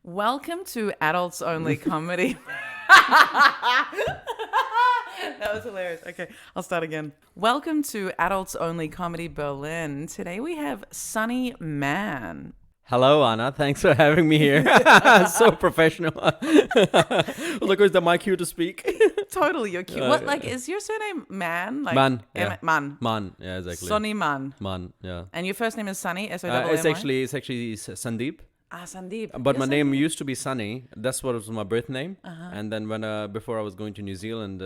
Welcome to Adults Only Comedy. That was hilarious. Okay, I'll start again. Welcome to Adults Only Comedy Berlin. Today we have Sonny Man. Hello, Anna. Thanks for having me here. So professional. Look, who's the mic here to speak? Totally, you're cute. What, like, is your surname Man? Like, Man, yeah. Man. Man, yeah, exactly. Sonny Man. Man, yeah. And your first name is Sonny? S-O-N-N-Y? It's actually Sandeep. Ah, Sandeep. But my Yes, name used to be Sunny. That's what was my birth name. And then when before I was going to New Zealand,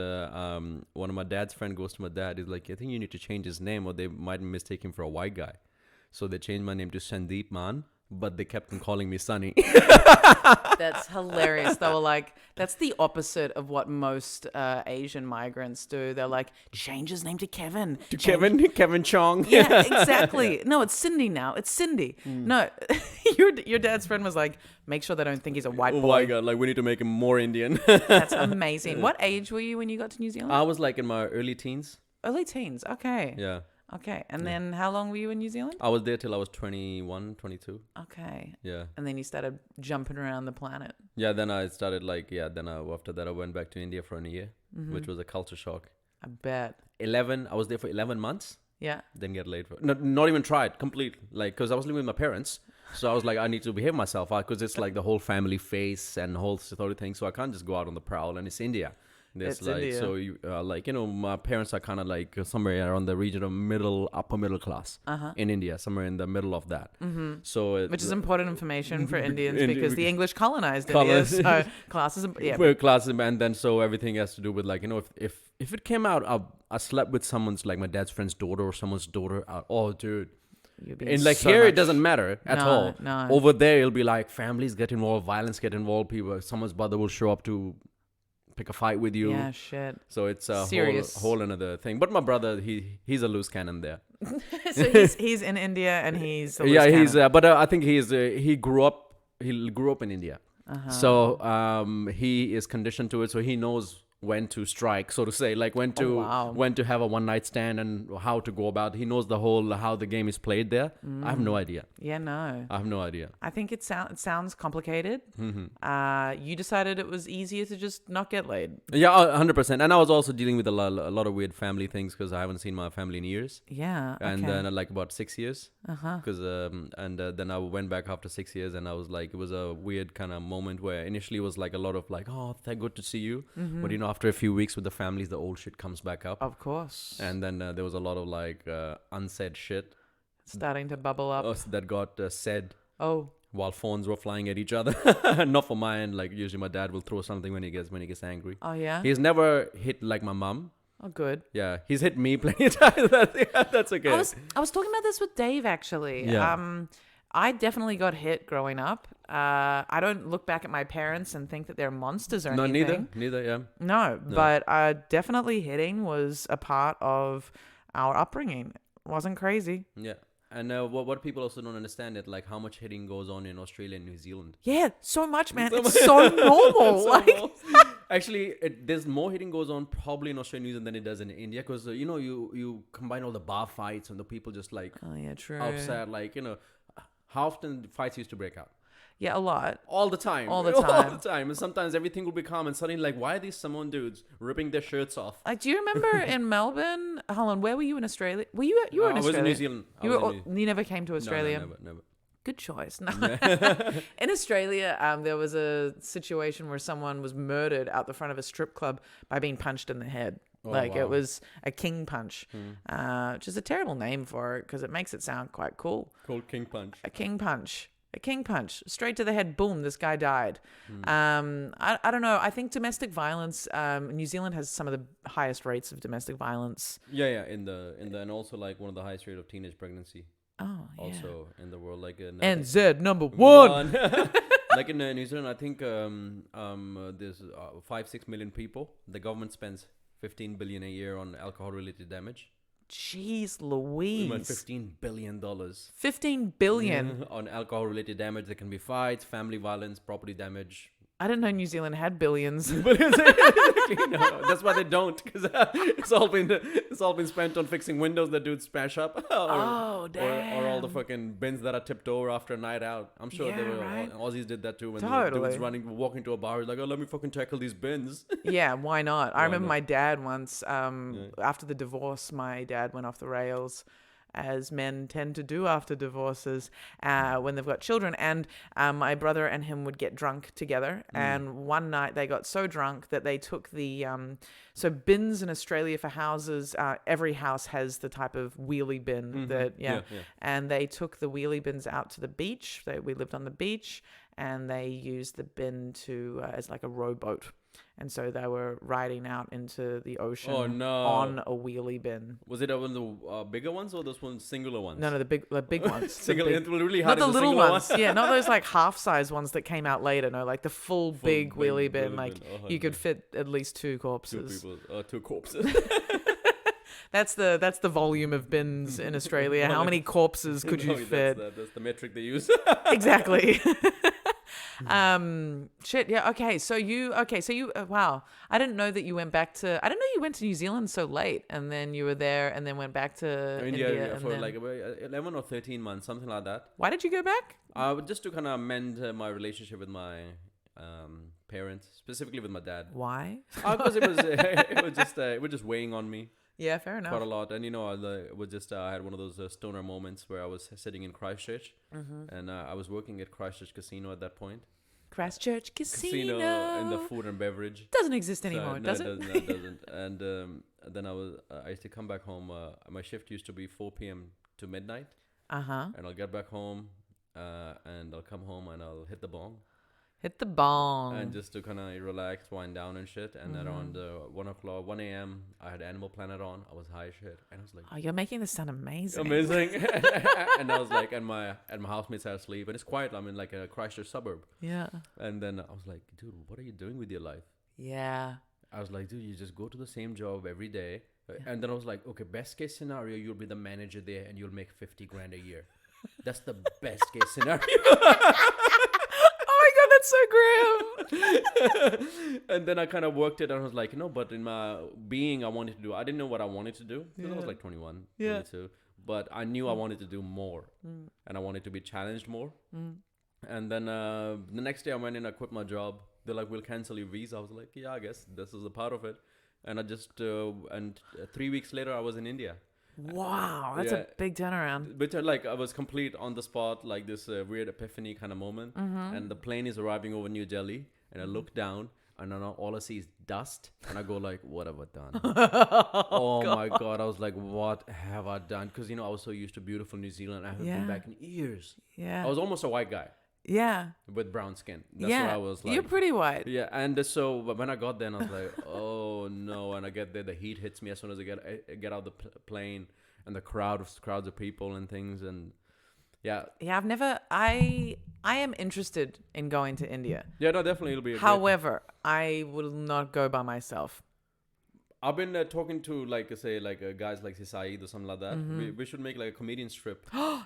one of my dad's friend goes to my dad. He's like, I think you need to change his name, or they might mistake him for a white guy. So they changed my name to Sandeep Man. But they kept on calling me Sonny. That's hilarious. They were like, that's the opposite of what most Asian migrants do. They're like, change his name to Kevin. Kevin Chong. Yeah, exactly. No, it's Cindy now. It's Cindy. No, your dad's friend was like, make sure they don't think he's a white boy. Oh my God, like we need to make him more Indian. That's amazing. What age were you when you got to New Zealand? I was like in my early teens. Early teens. Okay. Yeah. Okay. And then how long were you in New Zealand? I was there till I was 21, 22. Okay. Yeah. And then you started jumping around the planet. Yeah, then I started after that I went back to India for a year, which was a culture shock. I bet. I was there for 11 months, Yeah. then get laid for, not even tried, completely. Like, because I was living with my parents. So I was like, I need to behave myself because it's like the whole family face and the whole story thing. So I can't just go out on the prowl, and it's India. It's like India. so you my parents are kind of like somewhere around the region of upper middle class in India, somewhere in the middle of that. So Which is important information for Indians Indi- because the English colonized Colonized. India. So classes, yeah. We're class, and then so everything has to do with like if it came out, I slept with someone's like my dad's friend's daughter or someone's daughter. Oh, dude. You'd be And like so here, much- it doesn't matter at No, all. no. Over there, it'll be like families get involved, violence get involved. People, someone's brother will show up to pick a fight with you. Yeah, shit. So it's a Serious. whole another thing. But my brother, he's a loose cannon there. So he's in India and he's a loose Yeah, he's. cannon. But I think he grew up in India. So he is conditioned to it. So he knows when to strike, so to say, like when to wow. when to have a one night stand and how to go about it. He knows the whole how the game is played there. I have no idea. Yeah, no. I have no idea. I think it sounds complicated. You decided it was easier to just not get laid. Yeah, 100%. And I was also dealing with a lot of weird family things because I haven't seen my family in years. Yeah. Okay. And then like about 6 years. Because then I went back after 6 years, and I was like, it was a weird kind of moment where initially it was like a lot of like, oh, thank good to see you. But after a few weeks with the families, the old shit comes back up. Of course. And then there was a lot of like unsaid shit Starting to bubble up. that got said Oh. while phones were flying at each other. Not for my end. Like usually my dad will throw something when he gets angry. Oh, yeah? He's never hit like my mom. Oh, good. Yeah, he's hit me plenty of times. That's okay. I was talking about this with Dave, actually. Yeah. I definitely got hit growing up. I don't look back at my parents and think that they're monsters or No, anything. neither. Yeah. No, but definitely hitting was a part of our upbringing. It wasn't crazy. Yeah. And what people also don't understand is like how much hitting goes on in Australia and New Zealand. Yeah, so much, man. It's so normal. So like, more. Actually, there's more hitting goes on probably in Australia and New Zealand than it does in India because you combine all the bar fights and the people just like oh yeah, true. outside, like how often fights used to break out. Yeah, a lot. All the time. All the All time. the time. And sometimes everything will be calm and suddenly like, why are these Samoan dudes ripping their shirts off? Like, do you remember in Melbourne? Hold on, where were you in Australia? You were in I was Australia. in New Zealand. You never came to Australia. No, never. Good choice. No. In Australia, there was a situation where someone was murdered out the front of a strip club by being punched in the head. Oh, It wow. was a king punch, which is a terrible name for it because it makes it sound quite cool. Called King Punch. A king punch. A king punch. Straight to the head. Boom. This guy died. I don't know. I think domestic violence, New Zealand has some of the highest rates of domestic violence. Yeah. In the and also like one of the highest rate of teenage pregnancy. Oh, yeah. Also in the world, like NZ number one. Like in New Zealand, I think there's 5-6 million people. The government spends 15 billion a year on alcohol-related damage. Jeez We Louise. went $15 billion 15 billion. on alcohol-related damage. There can be fights, family violence, property damage, I didn't know New Zealand had billions. But no, that's why they don't, because it's all been spent on fixing windows that dudes smash up, Oh, damn. or all the fucking bins that are tipped over after a night out. I'm sure Yeah, right. Aussies did that too when the Totally. dudes walking to a bar, he's like, oh, let me fucking tackle these bins. Yeah, why not? I Why remember not? my dad once, after the divorce, my dad went off the rails, as men tend to do after divorces, when they've got children. And my brother and him would get drunk together. And one night they got so drunk that they took the so bins in Australia for houses. Every house has the type of wheelie bin Yeah. and they took the wheelie bins out to the beach. We lived on the beach, and they used the bin to as like a rowboat. And so they were riding out into the ocean on a wheelie bin. Was it one of the bigger ones or those ones singular ones? No, the big ones. Single, big, it will really not hard the is little singular ones. one. Yeah, not those like half-size ones that came out later. No, like the full big big wheelie bin. wheelie Like bin. Oh, you could no. fit at least two corpses. Two corpses. That's the volume of bins in Australia. How many corpses could you No, fit? That's the metric they use. Exactly. Shit. Yeah. Okay. So you. Wow. I didn't know that you went back to. I didn't know you went to New Zealand so late, and then you were there, and then went back to India. And for then, like about 11 or 13 months, something like that. why did you go back? Just to kind of mend my relationship with my parents, specifically with my dad. Why? Because it was just weighing on me Yeah. Fair enough. quite a lot, and it was just I had one of those stoner moments where I was sitting in Christchurch, and I was working at Christchurch Casino at that point. Christchurch Casino In the food and beverage. doesn't exist So, anymore, no, does it? No, it doesn't. And then I used to come back home. My shift used to be 4 p.m. to midnight, And and I'll get back home, and I'll come home and I'll hit the bong, hit the bong. and just to kind of relax, wind down and shit. And around 1 a.m., I had Animal Planet on. I was high as shit, and I was like, Oh, you're making this sound amazing. amazing. And I was like, and my housemates are asleep, and it's quiet. I'm in like a Christchurch suburb, Yeah. and then I was like, dude, what are you doing with your life? Yeah. I was like, dude, you just go to the same job every day. And then I was like, okay, best case scenario, you'll be the manager there and you'll make 50 grand a year. That's the best case scenario. Oh my God, that's so grim. And then I kind of worked it and I was like, no, but in my being, I didn't know what I wanted to do. Because I was Yeah. like 21, Yeah. 22. But I knew I wanted to do more. And I wanted to be challenged more. And then the next day I went in, I quit my job. They're like, we'll cancel your visa. I was like, yeah, I guess this is a part of it. And I just, 3 weeks later, I was in India. Wow, that's Yeah. a big turnaround. But like, I was complete on the spot, like this weird epiphany kind of moment. And the plane is arriving over New Delhi. And I look down, and then all I see is dust. And I go like, what have I done? Oh my God. I was like, what have I done? Because, I was so used to beautiful New Zealand. I haven't Yeah. been back in years. Yeah. I was almost a white guy Yeah. with brown skin. That's Yeah. what I was like. You're pretty white. Yeah, and so when I got there, and I was like, "Oh no!" And I get there, the heat hits me as soon as I get out the plane, and the crowds of people and things, and yeah, Yeah, I am interested in going to India. no, definitely it'll be. However, I will not go by myself. I've been talking to guys like Saeed or something like that. We should make like a comedian strip.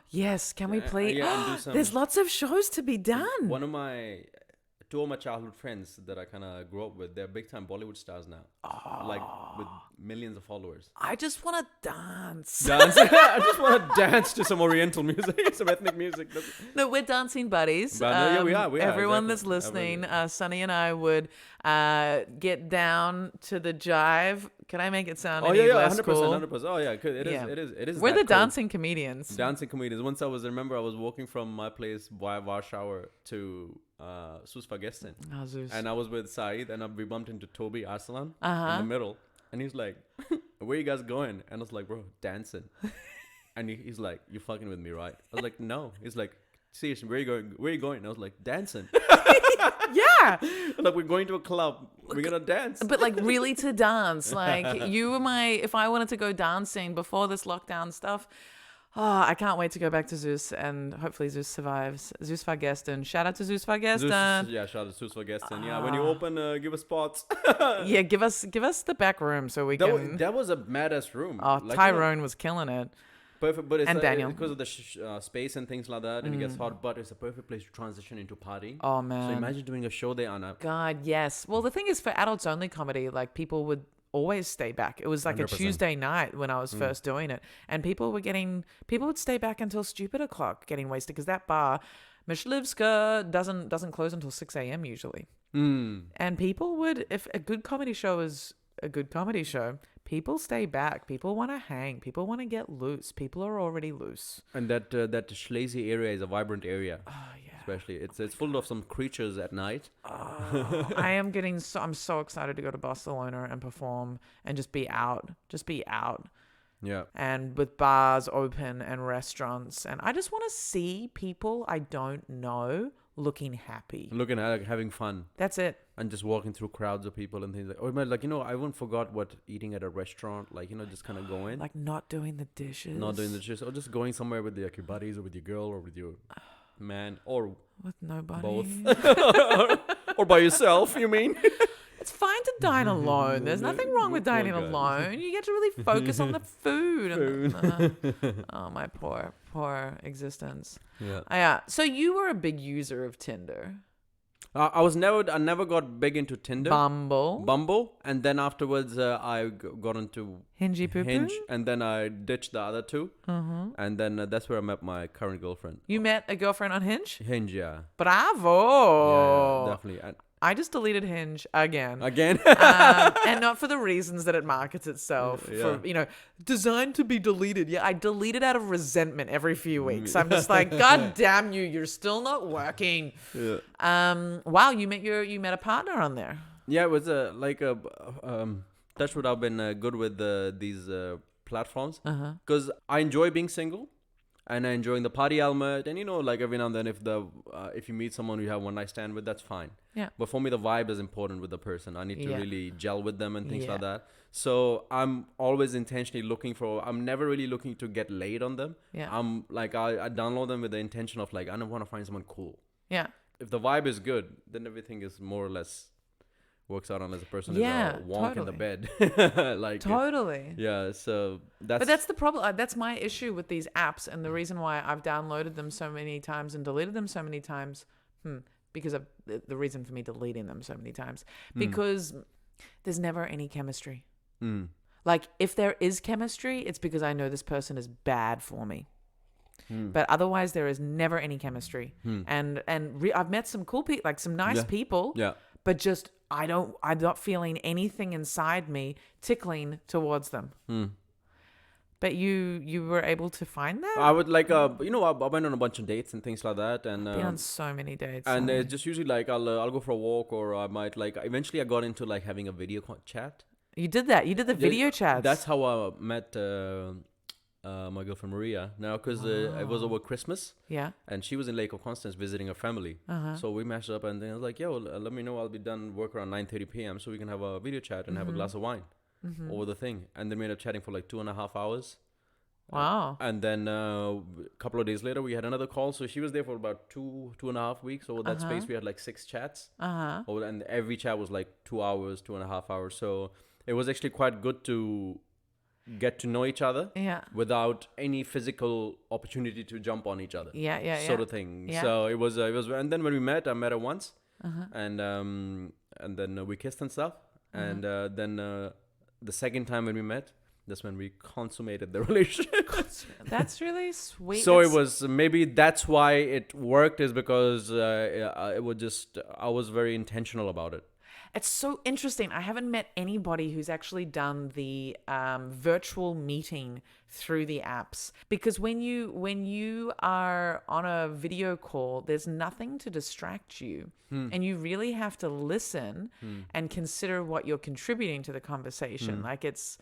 Yes, can we please? Yeah, and do some. There's lots of shows to be done. One of two of my childhood friends that I kind of grew up with, they're big time Bollywood stars now, like with millions of followers. I just want to dance. Dance. I just want to dance to some Oriental music, some ethnic music. No, we're dancing buddies. But, yeah, we are, Everyone exactly. that's listening, Sonny and I would get down to the jive. Can I make it sound any less 100%, cool? 100%. Oh yeah, it is. We're that the cool. dancing comedians. Dancing comedians. Once I remember I was walking from my place via Warsaw to Susfagesten. Oh, Zeus. And I was with Saeed, and we bumped into Toby Arsalan Uh-huh. in the middle. And he's like, where you guys going? And I was like, bro, dancing. And he's like, you fucking with me, right? I was like, no. He's like, seriously, where you going? Where you going? And I was like, dancing. Yeah. Like, we're going to a club. We're going to dance. But like really to dance. Like you were if I wanted to go dancing before this lockdown stuff, I can't wait to go back to Zeus, and hopefully Zeus survives. Zeus Fargesten. Shout out to Zeus Fargesten. Yeah, shout out to Susfagesten. Yeah, when you open, give us spots. Yeah, give us the back room so we can. That was a badass room. Oh, Like, Tyrone was killing it. Perfect, but it's And Daniel. because of the space and things like that, and it gets hot. But it's a perfect place to transition into partying. Oh man. So imagine doing a show there, Anna. God, yes. Well, the thing is, for adults only comedy, like people would always stay back. It was like 100%. a Tuesday night when I was first doing it, and people would stay back until stupid o'clock getting wasted because that bar, Myslivska, doesn't close until 6 a.m. usually. And people would, if a good comedy show is a good comedy show, people stay back. People want to hang. People want to get loose. People are already loose. And that Schlesien area is a vibrant area. Oh yeah. Especially, it's full of some creatures at night. Oh, I'm so excited to go to Barcelona and perform and just be out. Yeah. And with bars open and restaurants. And I just want to see people I don't know looking happy. Looking at like having fun. That's it. And just walking through crowds of people and things like, or like, I wouldn't forgot what eating at a restaurant, like, just kind of going. Like not doing the dishes. Not doing the dishes, or just going somewhere with like your buddies or with your girl or with your man or with nobody. Both. Or by yourself, you mean? It's fine to dine alone. There's nothing wrong with dining alone. You get to really focus on the food. Oh, my poor existence. Yeah. So you were a big user of Tinder. I never got big into Tinder. Bumble. And then afterwards, I got into Hinge. And then I ditched the other two. And then that's where I met my current girlfriend. You met a girlfriend on Hinge? Hinge, yeah. Bravo. Yeah, definitely. I just deleted Hinge again. And not for the reasons that it markets itself. Yeah. For, designed to be deleted. Yeah, I delete it out of resentment every few weeks. I'm just like, God damn you, you're still not working. Yeah. Wow, you met a partner on there. Yeah, it was that's what I've been good with these platforms. Because I enjoy being single. And I enjoying the party element, and like every now and then, if you meet someone you have one night stand with, that's fine. Yeah. But for me, the vibe is important with the person. I need to really gel with them and things like that. So I'm always intentionally I'm never really looking to get laid on them. Yeah. I'm like I download them with the intention of like I don't want to find someone cool. Yeah. If the vibe is good, then everything is more or less works out unless a person is a wonk in the bed. Like totally. So But that's the problem. That's my issue with these apps, and the reason why I've downloaded them so many times and deleted them so many times. Because of the reason for me deleting them so many times, because there's never any chemistry. Like if there is chemistry, it's because I know this person is bad for me. But otherwise, there is never any chemistry. And I've met some cool people, like some nice people. Yeah. But just I'm not feeling anything inside me tickling towards them. But you were able to find that? I would like I went on a bunch of dates and things like that, and been on so many dates. And it's just usually like I'll go for a walk, or I might like eventually I got into like having a video chat. You did that. You did the video chats. That's how I met my girlfriend Maria. Now, because it was over Christmas. Yeah. And she was in Lake of Constance visiting her family. So we matched up, and then I was like, "Yo, let me know. I'll be done work around 9:30 p.m. so we can have a video chat and have a glass of wine over the thing." And then we ended up chatting for like 2.5 hours. Wow. And then a couple of days later, we had another call. So she was there for about 2.5 weeks. Over that space, we had like 6 chats. And every chat was like 2 hours, 2.5 hours. So it was actually quite good to get to know each other without any physical opportunity to jump on each other. Sort of thing. Yeah. So it was, and then when we met, I met her once, and then we kissed and stuff. And then the second time when we met, that's when we consummated the relationship. That's really sweet. So it was, maybe that's why it worked, is because it was just, I was very intentional about it. It's so interesting. I haven't met anybody who's actually done the virtual meeting through the apps, because when you are on a video call, there's nothing to distract you, and you really have to listen and consider what you're contributing to the conversation. Like it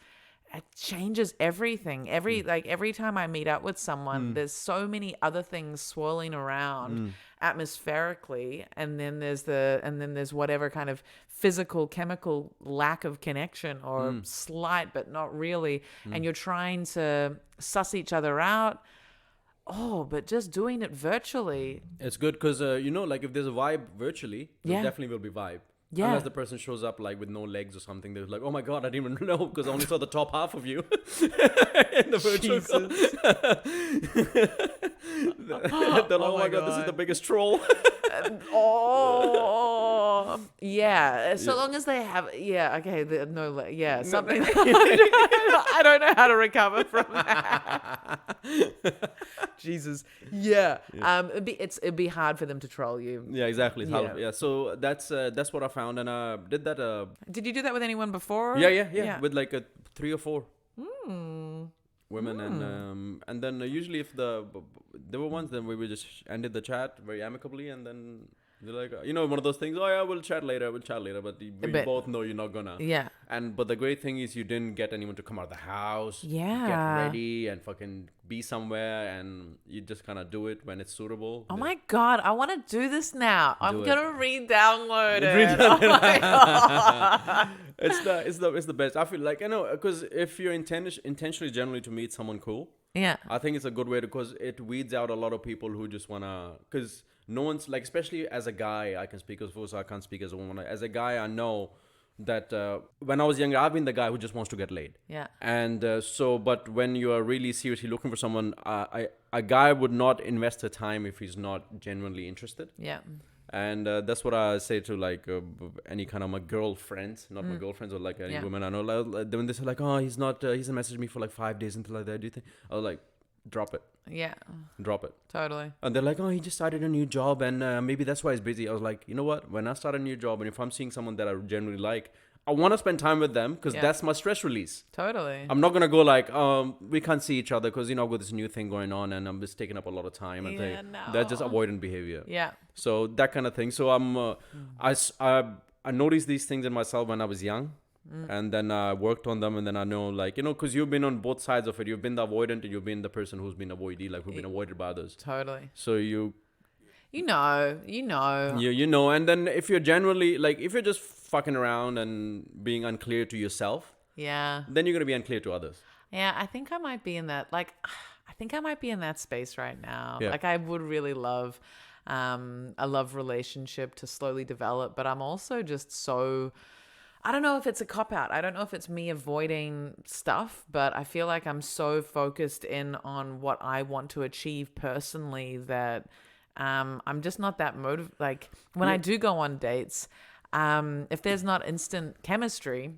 changes everything. Every time I meet up with someone, there's so many other things swirling around atmospherically, and then there's whatever kind of physical, chemical lack of connection, or slight but not really, and you're trying to suss each other out. But just doing it virtually, it's good because like if there's a vibe virtually, there definitely will be vibe. Yeah. Unless the person shows up like with no legs or something, they're like, "Oh my god, I didn't even know because I only saw the top half of you in the virtual call." They're like, "Oh my god, this is the biggest troll." Oh, yeah. So Yeah. long as they have, okay, something. I don't know how to recover from that. Jesus, yeah. It'd be hard for them to troll you. Yeah, exactly. Yeah. Yeah. So that's what I found, and did that. Did you do that with anyone before? Yeah. With like 3 or 4 Hmm. women, and then usually if there were ones, then we would just ended the chat very amicably, and then they're like, one of those things. Oh yeah, we'll chat later. But we both know you're not gonna. Yeah. But the great thing is you didn't get anyone to come out of the house. Yeah. Get ready and fucking be somewhere, and you just kind of do it when it's suitable. Oh my god, I want to do this now. I'm gonna re-download it. Re-download Oh my god. It's the best. I feel like because if you're intentionally generally to meet someone cool, Yeah. I think it's a good way because it weeds out a lot of people who just wanna. Because no one's like, especially as a guy, I can speak as so I can't speak as a woman. As a guy, I know that when I was younger, I've been the guy who just wants to get laid. Yeah. And but when you are really seriously looking for someone, a guy would not invest the time if he's not genuinely interested. Yeah. And that's what I say to like any kind of my girlfriends, not my girlfriends or like any women I know. Like, when they say like, oh, he hasn't messaged me for like 5 days until like that. Do you think? I was like, drop it. Yeah. Drop it. Totally. And they're like, oh, he just started a new job and maybe that's why he's busy. I was like, you know what? When I start a new job and if I'm seeing someone that I generally like, I want to spend time with them because that's my stress release. Totally. I'm not going to go like, we can't see each other because, I've got this new thing going on and I'm just taking up a lot of time. And that's just avoidant behavior. Yeah. So that kind of thing. So I noticed these things in myself when I was young. And then I worked on them, and then I know, like, because you've been on both sides of it. You've been the avoidant, and you've been the person who's been avoidee, like who's been avoided by others. Totally. So you know. And then if you're generally, like, if you're just fucking around and being unclear to yourself, then you're going to be unclear to others. Yeah, I think I might be in that, space right now. Yeah. Like, I would really love a love relationship to slowly develop, but I'm also just so... I don't know if it's a cop-out. I don't know if it's me avoiding stuff, but I feel like I'm so focused in on what I want to achieve personally that I'm just not that motivated. Like, when I do go on dates, if there's not instant chemistry,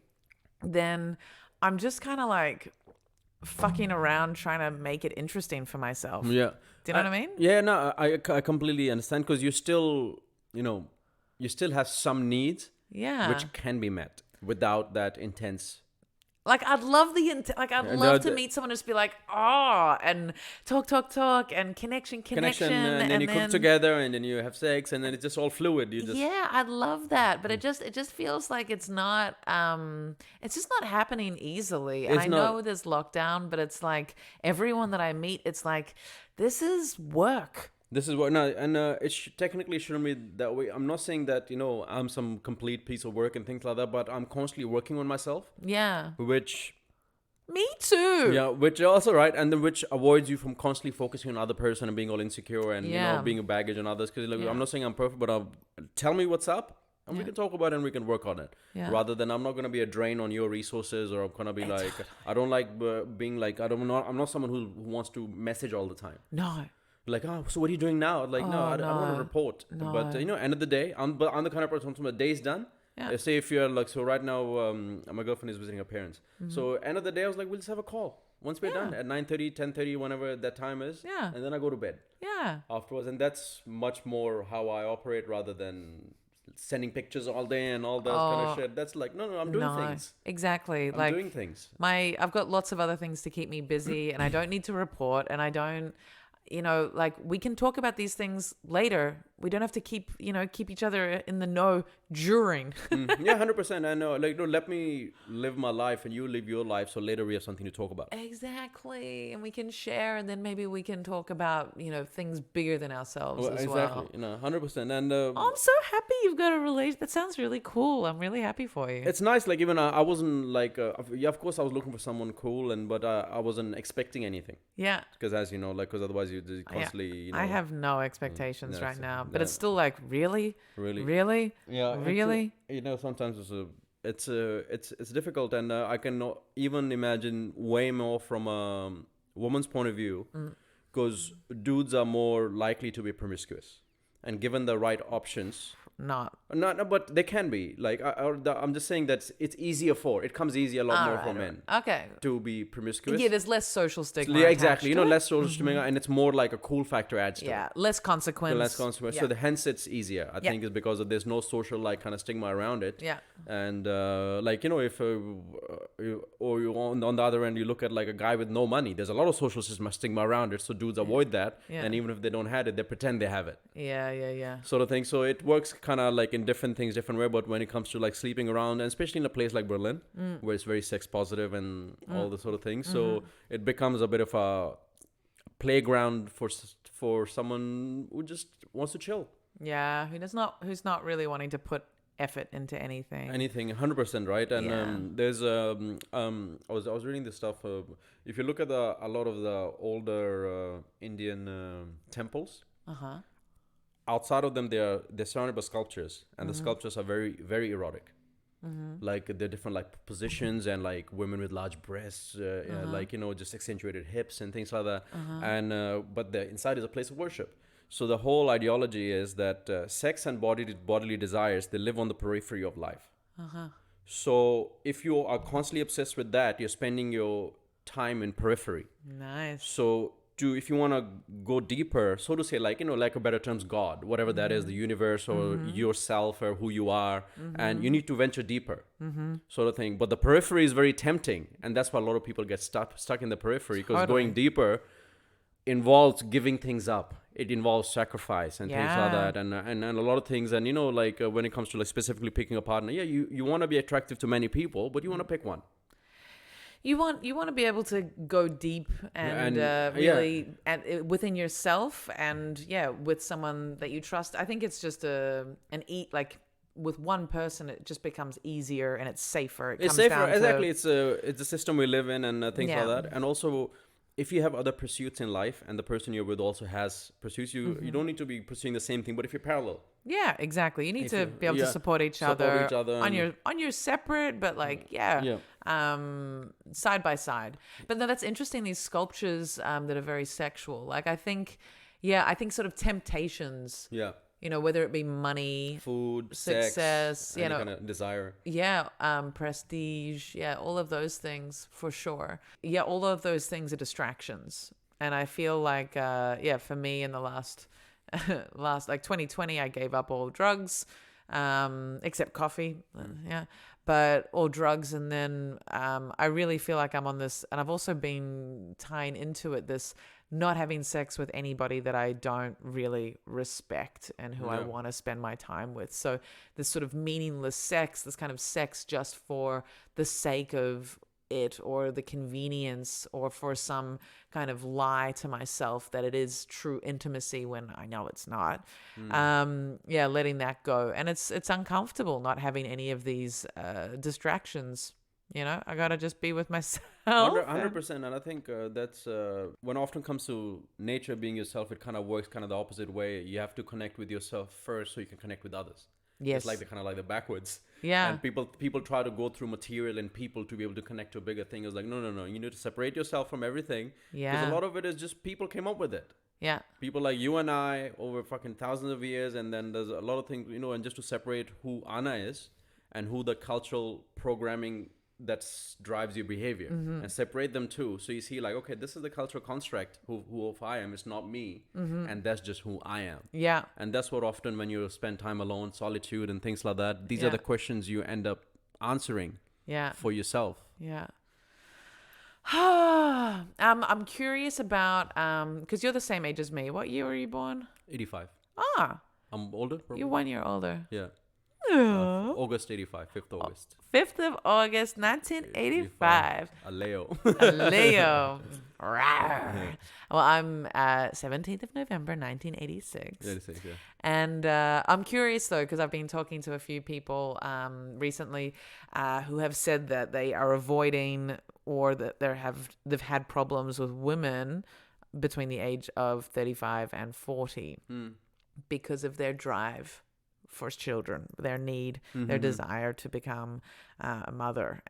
then I'm just kind of like fucking around trying to make it interesting for myself. Yeah. Do you know what I mean? Yeah, no, I completely understand because you still, you still have some needs. Yeah. Which can be met without that intense. Like, I'd love to meet someone and just be like, and talk, and connection. And then you cook together, and then you have sex, and then it's just all fluid. Yeah, I'd love that, but it just feels like it's not, it's just not happening easily. And I know there's lockdown, but it's like everyone that I meet, it's like, this is work. This is what, no, and it technically shouldn't be that way. I'm not saying that, I'm some complete piece of work and things like that, but I'm constantly working on myself. Yeah. Which... Me too. Yeah, which also, right, and then which avoids you from constantly focusing on other person and being all insecure and, being a baggage on others. Because I'm not saying I'm perfect, but tell me what's up. And we can talk about it and we can work on it. Yeah. Rather than I'm not going to be a drain on your resources or I'm going to be like, I don't like being like, I'm not someone who wants to message all the time. No. Like, so what are you doing now? Like, I don't want to report. No. But, end of the day, I'm the kind of person, when the day's done, say if you're like, so right now, my girlfriend is visiting her parents. Mm-hmm. So end of the day, I was like, we'll just have a call. Once we're done at 9:30, 10:30, whenever that time is. Yeah. And then I go to bed. Yeah. Afterwards. And that's much more how I operate rather than sending pictures all day and all that kind of shit. That's like, no, I'm doing things. Exactly. I'm doing things. I've got lots of other things to keep me busy and I don't need to report and I don't... like we can talk about these things later. We don't have to keep each other in the know during. Yeah, 100%. I know. Like, no, let me live my life and you live your life. So later we have something to talk about. Exactly. And we can share and then maybe we can talk about, things bigger than ourselves as exactly. well. 100%. And I'm so happy you've got a relation. That sounds really cool. I'm really happy for you. It's nice. Like, even I wasn't like, of course I was looking for someone cool but I wasn't expecting anything. Yeah. Because as you know, like, because otherwise you constantly, I have no expectations right now. But it's still like, really? Really? Really? Yeah, Really? sometimes it's difficult, and I can even imagine way more from a woman's point of view, because dudes are more likely to be promiscuous, and given the right options, Not. not no, but they can be like I'm just saying that it comes easy a lot more for men Okay. to be promiscuous. Yeah, there's less social stigma. Yeah, exactly. attached to it. Less social stigma, and it's more like a cool factor adds to it. Yeah, less consequence. Less consequence. Yeah. So hence it's easier. I think is because there's no social like kind of stigma around it. Yeah. And like if you on the other end you look at like a guy with no money, there's a lot of social stigma around it. So dudes avoid that, and even if they don't have it, they pretend they have it. Yeah. Sort of thing. So it works kind of like in different things, different way. But when it comes to like sleeping around, and especially in a place like Berlin, where it's very sex positive and all the sort of things, so it becomes a bit of a playground for someone who just wants to chill. Yeah, who's not really wanting to put effort into anything. 100%, right? And there's I was reading this stuff. If you look at a lot of the older Indian temples, outside of them they're surrounded by sculptures, and the sculptures are very, very erotic. Like they're different like positions, and like women with large breasts, like just accentuated hips and things like that. And but the inside is a place of worship. So the whole ideology is that sex and bodily desires, they live on the periphery of life. So if you are constantly obsessed with that, you're spending your time in periphery. Nice. So if you want to go deeper, so to say, like like a better terms, God, whatever that is, the universe or yourself or who you are, and you need to venture deeper, sort of thing. But the periphery is very tempting, and that's why a lot of people get stuck in the periphery, because going deeper involves giving things up. It involves sacrifice and things like that, and a lot of things. And like when it comes to like specifically picking a partner, you want to be attractive to many people, but you want to pick one. You want to be able to go deep and really within yourself, and with someone that you trust. I think it's just like with one person, it just becomes easier and it's safer. It's safer, exactly. It's a system we live in, and things like that. And also, if you have other pursuits in life, and the person you're with also has pursuits, you don't need to be pursuing the same thing. But if you're parallel, exactly, you need to be able to support each other on your separate, but like side by side. But no, that's interesting. These sculptures that are very sexual. Like I think sort of temptations. Yeah. Whether it be money, food, success, sex, any kind of desire. Prestige. All of those things for sure. All of those things are distractions. And I feel like, for me in the last like 2020, I gave up all drugs, except coffee. But all drugs. And then I really feel like I'm on this, and I've also been tying into it, this not having sex with anybody that I don't really respect and who I want to spend my time with. So this sort of meaningless sex, this kind of sex just for the sake of it, or the convenience, or for some kind of lie to myself that it is true intimacy when I know it's not. Letting that go. And it's uncomfortable not having any of these distractions. I gotta just be with myself. 100%. And I think that's when it often comes to nature being yourself, it kind of works kind of the opposite way. You have to connect with yourself first so you can connect with others. Yes. It's like the kind of like the backwards. Yeah. And people try to go through material and people to be able to connect to a bigger thing. It's like, no. You need to separate yourself from everything. Yeah. Because a lot of it is just people came up with it. Yeah. People like you and I over fucking thousands of years. And then there's a lot of things, and just to separate who Anna is and who the cultural programming that drives your behavior, and separate them too. So you see like, okay, this is the cultural construct who I am. It's not me. And that's just who I am. Yeah. And that's what often when you spend time alone, solitude and things like that, these are the questions you end up answering for yourself. Yeah. I'm curious about, because you're the same age as me. What year were you born? 85. I'm older, probably. You're 1 year older. Yeah. August 85, 5th August. 5th of August, 1985. A Leo. A Leo. Well, I'm 17th of November, 1986. 86, yeah. And I'm curious, though, because I've been talking to a few people recently who have said that they are avoiding, or that they've had problems with women between the age of 35 and 40. because of their drive for children, their need, their Mm-hmm. desire to become a mother.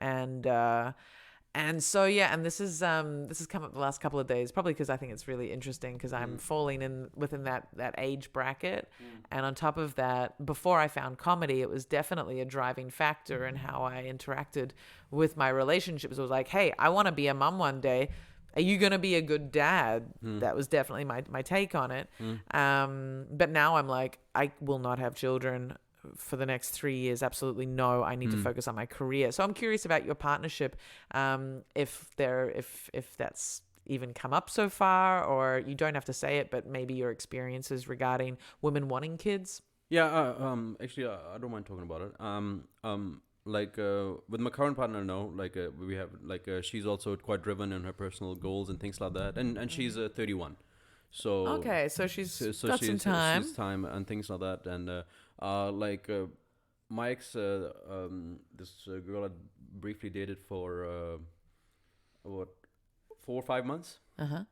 And so yeah, and this has come up the last couple of days, probably because I think it's really interesting because I'm falling in within that age bracket, and on top of that, before I found comedy, it was definitely a driving factor in how I interacted with my relationships. It was like, hey, I want to be a mum one day. Are you gonna be a good dad? That was definitely my take on it. But now I'm like, I will not have children for the next 3 years. Absolutely no. I need to focus on my career. So I'm curious about your partnership. If that's even come up so far, or you don't have to say it, but maybe your experiences regarding women wanting kids. Yeah, actually, I don't mind talking about it. Like with my current partner, no, like we have like she's also quite driven in her personal goals and things like that, and she's 31, so Okay, so she's so got some she's time. time and things like that, and like my ex, this girl I briefly dated for what 4 or 5 months, Uh-huh.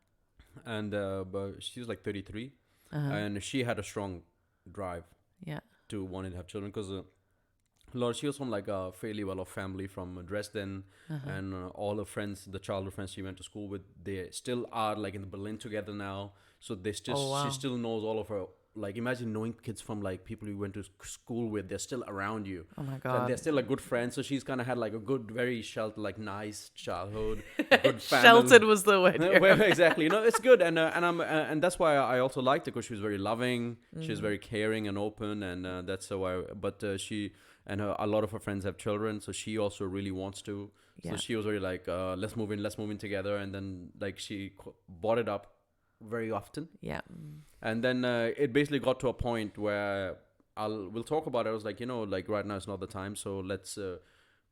and but she was like 33, Uh-huh. and she had a strong drive Yeah. to wanting to have children because Lord, she was from like a fairly well-off family from Dresden, Uh-huh. and all her friends, the childhood friends she went to school with, they still are like in Berlin together now. So they still, Oh she wow. still knows all of her. Like imagine knowing kids from like people you went to school with, they're still around you, Oh my and they're God. still a good friend. So she's kind of had like a good, very sheltered, like nice childhood, a good family. Sheltered was the word Well, here. exactly. You know, it's good, and I'm and that's why I also liked her because she was very loving, she was very caring and open, and that's so I. But she and a lot of her friends have children, so she also really wants to. So Yeah. she was very like, let's move in together, and then like she brought it up very often, Yeah. and then it basically got to a point where we'll talk about it. I was like, like right now is not the time, so let's.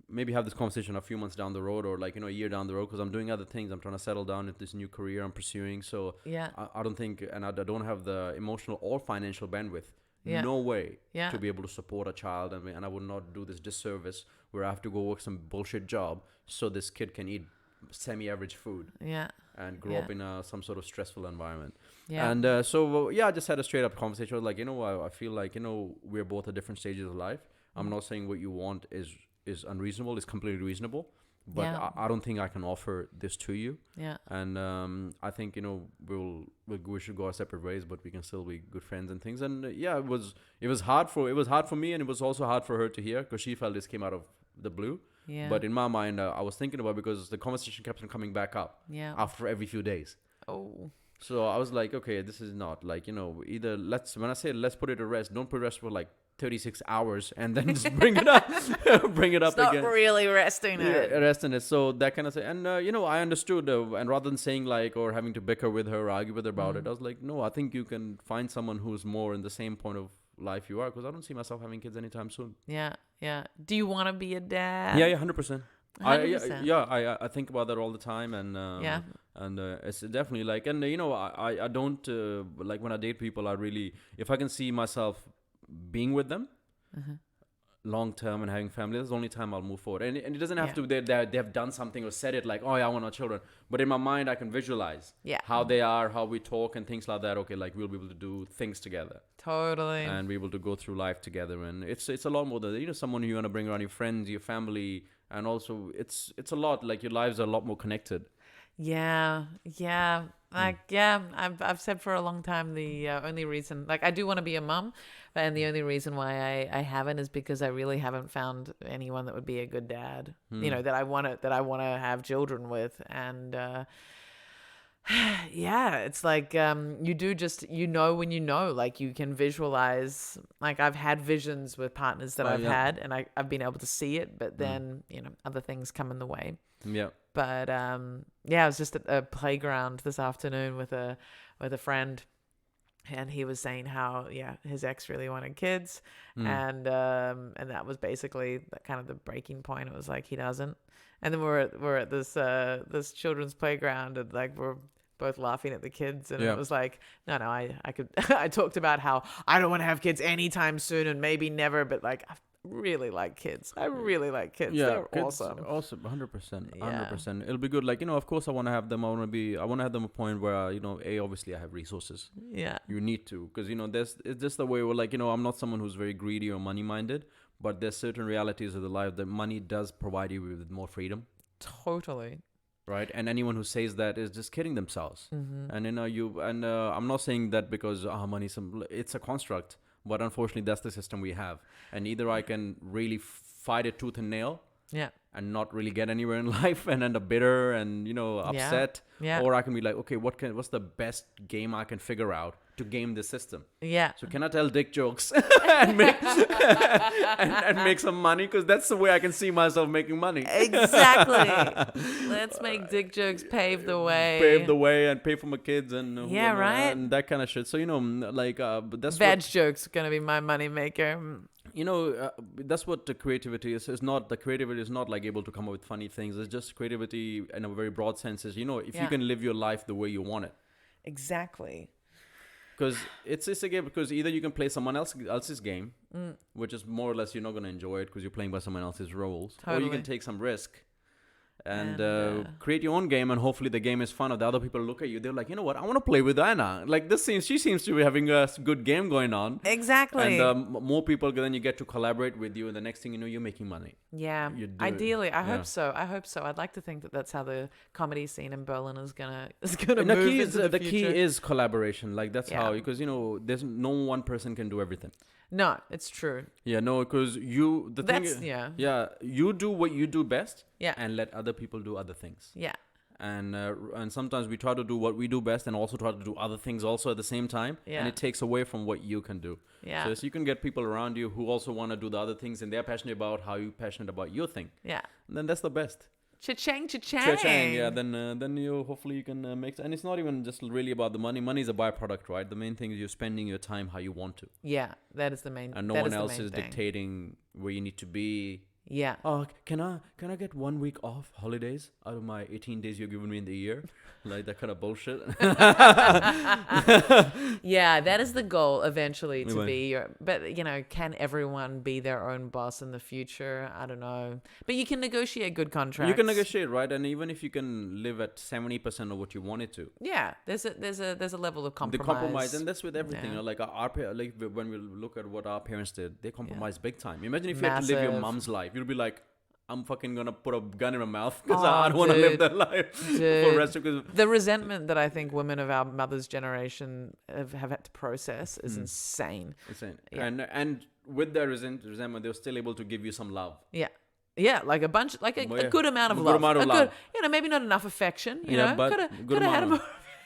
Maybe have this conversation a few months down the road, or like a year down the road, because I'm doing other things. I'm trying to settle down into this new career I'm pursuing. So Yeah. I don't think, and I don't have the emotional or financial bandwidth. Yeah. No way Yeah. to be able to support a child, and I would not do this disservice where I have to go work some bullshit job so this kid can eat semi-average food Yeah. and grow Yeah. up in some sort of stressful environment. Yeah. And so yeah, I just had a straight up conversation. I was like, I feel like we're both at different stages of life. I'm not saying what you want is unreasonable. It's completely reasonable, but Yeah. I don't think I can offer this to you. Yeah. And I think we should go our separate ways, but we can still be good friends and things. And yeah, it was hard for me, and it was also hard for her to hear because she felt this came out of the blue. Yeah. But in my mind, I was thinking about it because the conversation kept on coming back up Yeah. after every few days. Oh. So I was like, okay, this is not like, either when I say let's put it to rest, don't put it to rest for like 36 hours and then just bring it up, bring it up It's not again. really resting it. Yeah, rest in it. So that kind of thing. And, I understood. And rather than saying like, or having to bicker with her or argue with her about it, I was like, no, I think you can find someone who's more in the same point of life you are, because I don't see myself having kids anytime soon. Yeah. Yeah. Do you want to be a dad? Yeah, 100%. 100%. I think about that all the time, and Yeah. and it's definitely like, and I don't like when I date people. I really, if I can see myself being with them long term and having family, that's the only time I'll move forward. And it doesn't have Yeah. to they have done something or said it like, oh yeah, I want our children. But in my mind, I can visualize Yeah. how they are, how we talk, and things like that. Okay, like we'll be able to do things together Totally. and be able to go through life together. And it's a lot more than someone you want to bring around, your friends, your family. And also, it's a lot, like your lives are a lot more connected. Yeah, yeah. Like, yeah, I've said for a long time the only reason, like, I do want to be a mum, and the only reason why I haven't is because I really haven't found anyone that would be a good dad. That I want to have children with, and yeah, it's like you do just when like you can visualize. Like I've had visions with partners that I've yeah. had, and I've been able to see it, but then other things come in the way. Yeah. But yeah, I was just at a playground this afternoon with a friend, and he was saying how his ex really wanted kids, and that was basically kind of the breaking point. It was like he doesn't, and then we're at this children's playground, and like we're both laughing at the kids, and Yeah. it was like, no, I could. I talked about how I don't want to have kids anytime soon, and maybe never, but like I really like kids. I really like kids. Yeah, They're kids, awesome. awesome, 100%, Yeah. 100%. It'll be good. Like, of course, I want to have them. I want to have them a point where, obviously I have resources. Yeah. You need to, because it's just the way we're like, I'm not someone who's very greedy or money minded, but there's certain realities of the life that money does provide you with more freedom. Totally. Right, and anyone who says that is just kidding themselves. Mm-hmm. And I'm not saying that because money, it's a construct, but unfortunately that's the system we have. And either I can really fight it tooth and nail, Yeah. and not really get anywhere in life and end up bitter and upset, Yeah. or I can be like, okay, what's the best game I can figure out to game the system? Yeah. So can I tell dick jokes and make and make some money? Because that's the way I can see myself making money. Exactly. Let's make dick jokes pave the way. Pave the way and pay for my kids and right. and that kind of shit. So but that's Veg jokes gonna be my money maker. that's what the creativity is. It's not the creativity is not like able to come up with funny things. It's just creativity in a very broad sense. Is if you can live your life the way you want it. Exactly. Because it's a game. Because either you can play someone else's game, which is more or less you're not going to enjoy it because you're playing by someone else's rules, or you can take some risk and create your own game, and hopefully the game is fun. Or the other people look at you, they're like, you know what, I want to play with Anna. Like she seems to be having a good game going on. Exactly. And more people, then you get to collaborate with you, and the next thing you know, you're making money. Yeah. Ideally, I hope so. I'd like to think that that's how the comedy scene in Berlin is gonna move into the future. The key is collaboration. Like that's how, because there's no one person can do everything. No, it's true. Yeah, no, because you do what you do best. Yeah. And let other people do other things. Yeah. And sometimes we try to do what we do best and also try to do other things also at the same time. Yeah. And it takes away from what you can do. Yeah. So you can get people around you who also want to do the other things, and they're passionate about how you're passionate about your thing. Yeah. And then that's the best. Cha-chang, cha-chang. Cha-chang, yeah. Then you hopefully you can make, and it's not even just really about the money. Money is a byproduct, right? The main thing is you're spending your time how you want to. Yeah, that is the main. And no one else is dictating where you need to be. Yeah. Oh, can I get 1 week off holidays out of my 18 days you're giving me in the year? Like that kind of bullshit. Yeah, that is the goal eventually to be your. But can everyone be their own boss in the future? I don't know. But you can negotiate good contracts. You can negotiate, right? And even if you can live at 70% of what you wanted to. Yeah, there's a level of compromise. The compromise, and that's with everything. Yeah. Like when we look at what our parents did, they compromised big time. Imagine if you had to live your mom's life. You'd be like, I'm fucking gonna put a gun in my mouth because I don't want to live that life for the rest of the resentment that I think women of our mother's generation have had to process is insane. Insane. Yeah. And with their resentment, they were still able to give you some love. Yeah. Yeah, like a bunch, like a good amount of love. Good amount of love. Maybe not enough affection. But could have had more.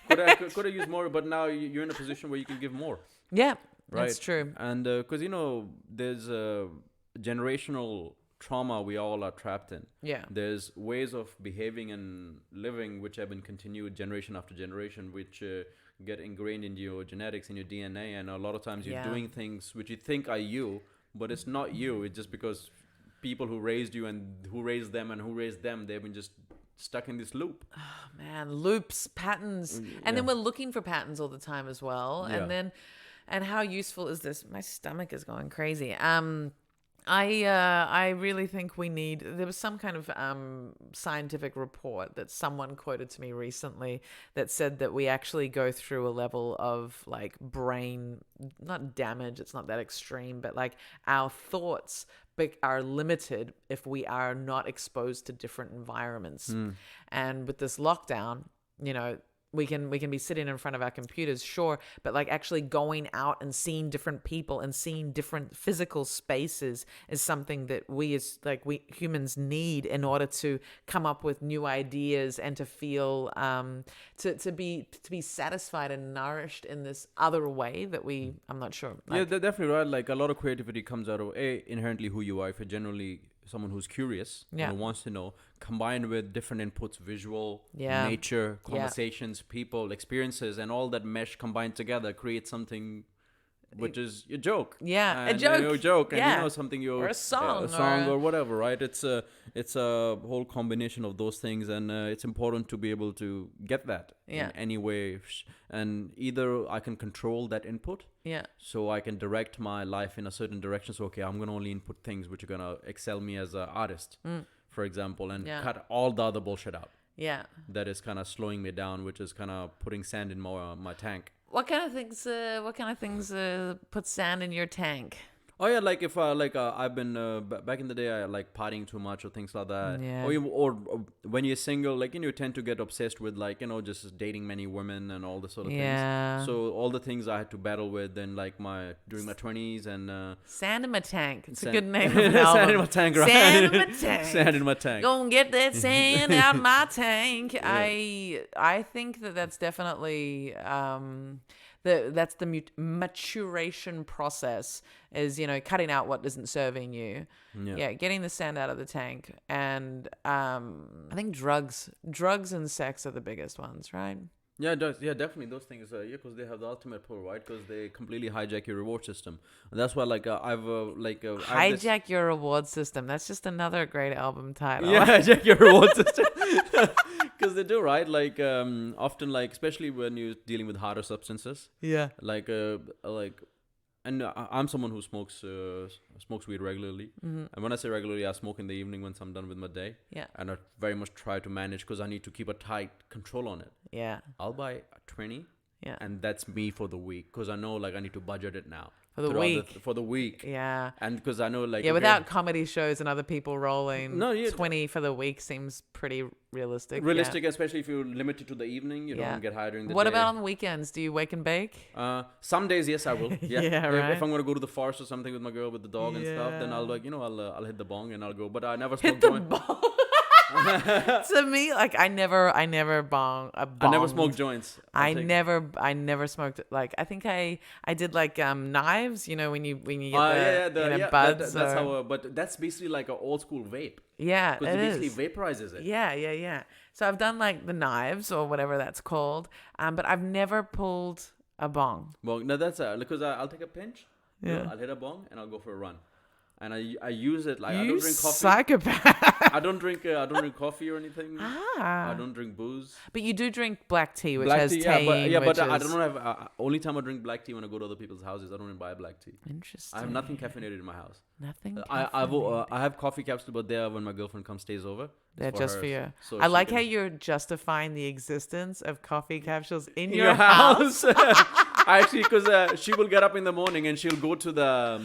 Could have used more, but now you're in a position where you can give more. Yeah, right? That's true. And because there's a generational trauma we all are trapped in. Yeah. There's ways of behaving and living which have been continued generation after generation, which get ingrained in your genetics, in your DNA, and a lot of times you're doing things which you think are you, but it's not you. It's just because people who raised you and who raised them and who raised them, they've been just stuck in this loop. Oh man, loops, patterns, and then we're looking for patterns all the time as well. And how useful is this? My stomach is going crazy. I really think we need. There was some kind of scientific report that someone quoted to me recently that said that we actually go through a level of like brain, not damage. It's not that extreme, but like our thoughts are limited if we are not exposed to different environments. And with this lockdown, we can be sitting in front of our computers, sure, but like actually going out and seeing different people and seeing different physical spaces is something that we humans need in order to come up with new ideas and to feel to be satisfied and nourished in this other way that I'm not sure. Yeah, they're definitely right. Like a lot of creativity comes out of inherently who you are. If you're generally someone who's curious and wants to know, combined with different inputs, visual, nature, conversations, people, experiences, and all that mesh combined together creates something which is a joke. Yeah, a And, joke. joke, and Yeah. something you Or a song, a song or or whatever, right? It's a whole combination of those things, and it's important to be able to get that Yeah. in any way, and either I can control that input, Yeah. so I can direct my life in a certain direction. So okay, I'm gonna only input things which are gonna excel me as an artist, for example, and Yeah. cut all the other bullshit out. Yeah. That is kind of slowing me down, which is kind of putting sand in my tank. What kind of things? Put sand in your tank? Oh yeah, like if I've been back in the day, I like partying too much or things like that. Yeah. Or when you're single, like you tend to get obsessed with like just dating many women and all this sort of Yeah. things. So all the things I had to battle with in like during my 20s and Sand in my tank. It's a Sand- good name of an album. Sand in my tank, right? Sand in my tank. Sand in my tank. Go and get that sand out of my tank. Yeah. I think that's definitely that's the maturation process, is cutting out what isn't serving you. Yeah, getting the sand out of the tank. And I think drugs and sex are the biggest ones, right? Yeah, it does. Yeah, definitely those things. Because they have the ultimate pull, right? Because they completely hijack your reward system. And that's why, like, I've Hijack your reward system. That's just another great album title. Yeah, hijack your reward system. Because they do, right? Like, often, like, especially when you're dealing with harder substances. Yeah. And I'm someone who smokes weed regularly. Mm-hmm. And when I say regularly, I smoke in the evening once I'm done with my day. Yeah. And I very much try to manage because I need to keep a tight control on it. Yeah. I'll buy a 20. Yeah. And that's me for the week because I know like I need to budget it now. For the week. For the week. Yeah. And because I know like... Yeah, without comedy shows and other people rolling, No, 20 for the week seems pretty realistic. Realistic, especially if you're limited to the evening. You don't get high during the day. What about on the weekends? Do you wake and bake? Some days, yes, I will. Yeah, Yeah, right. If I'm gonna go to the forest or something with my girl with the dog and stuff, then I'll like I'll hit the bong and I'll go. But I never smoke Hit the joint. bong. To me, like I never bong. I never smoke joints. I never smoked. Like I think I did like knives. When you get the buds. That's how. But that's basically like an old school vape. Yeah, because it it basically is. vaporizes it. Yeah. So I've done like the knives or whatever that's called. But I've never pulled a bong. Well, no, that's because I'll take a pinch. Yeah. I'll hit a bong and I'll go for a run. And I use it like I You don't drink coffee. psychopath. I don't drink coffee or anything. I don't drink booze. But you do drink black tea, which Black has tea, taurine. but I don't have. Only time I drink black tea when I go to other people's houses. I don't even buy black tea. Interesting. I have nothing caffeinated in my house. Nothing. I have coffee capsules, but they're when my girlfriend stays over. They're just for you. So I like how you're justifying the existence of coffee capsules in your house. Actually, because she will get up in the morning and she'll go to the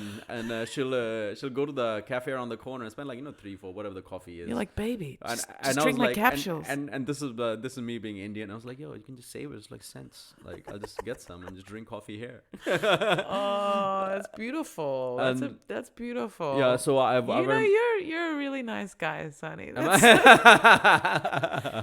she'll go to the cafe around the corner and spend like 3, 4, whatever the coffee is. You're like, baby, just I drink was my like, capsules. And this is me being Indian. I was like, yo, you can just save it. It's like cents. Like I'll just get some and just drink coffee here. Oh, that's beautiful. That's beautiful. Yeah. So you're a really nice guy, Sonny.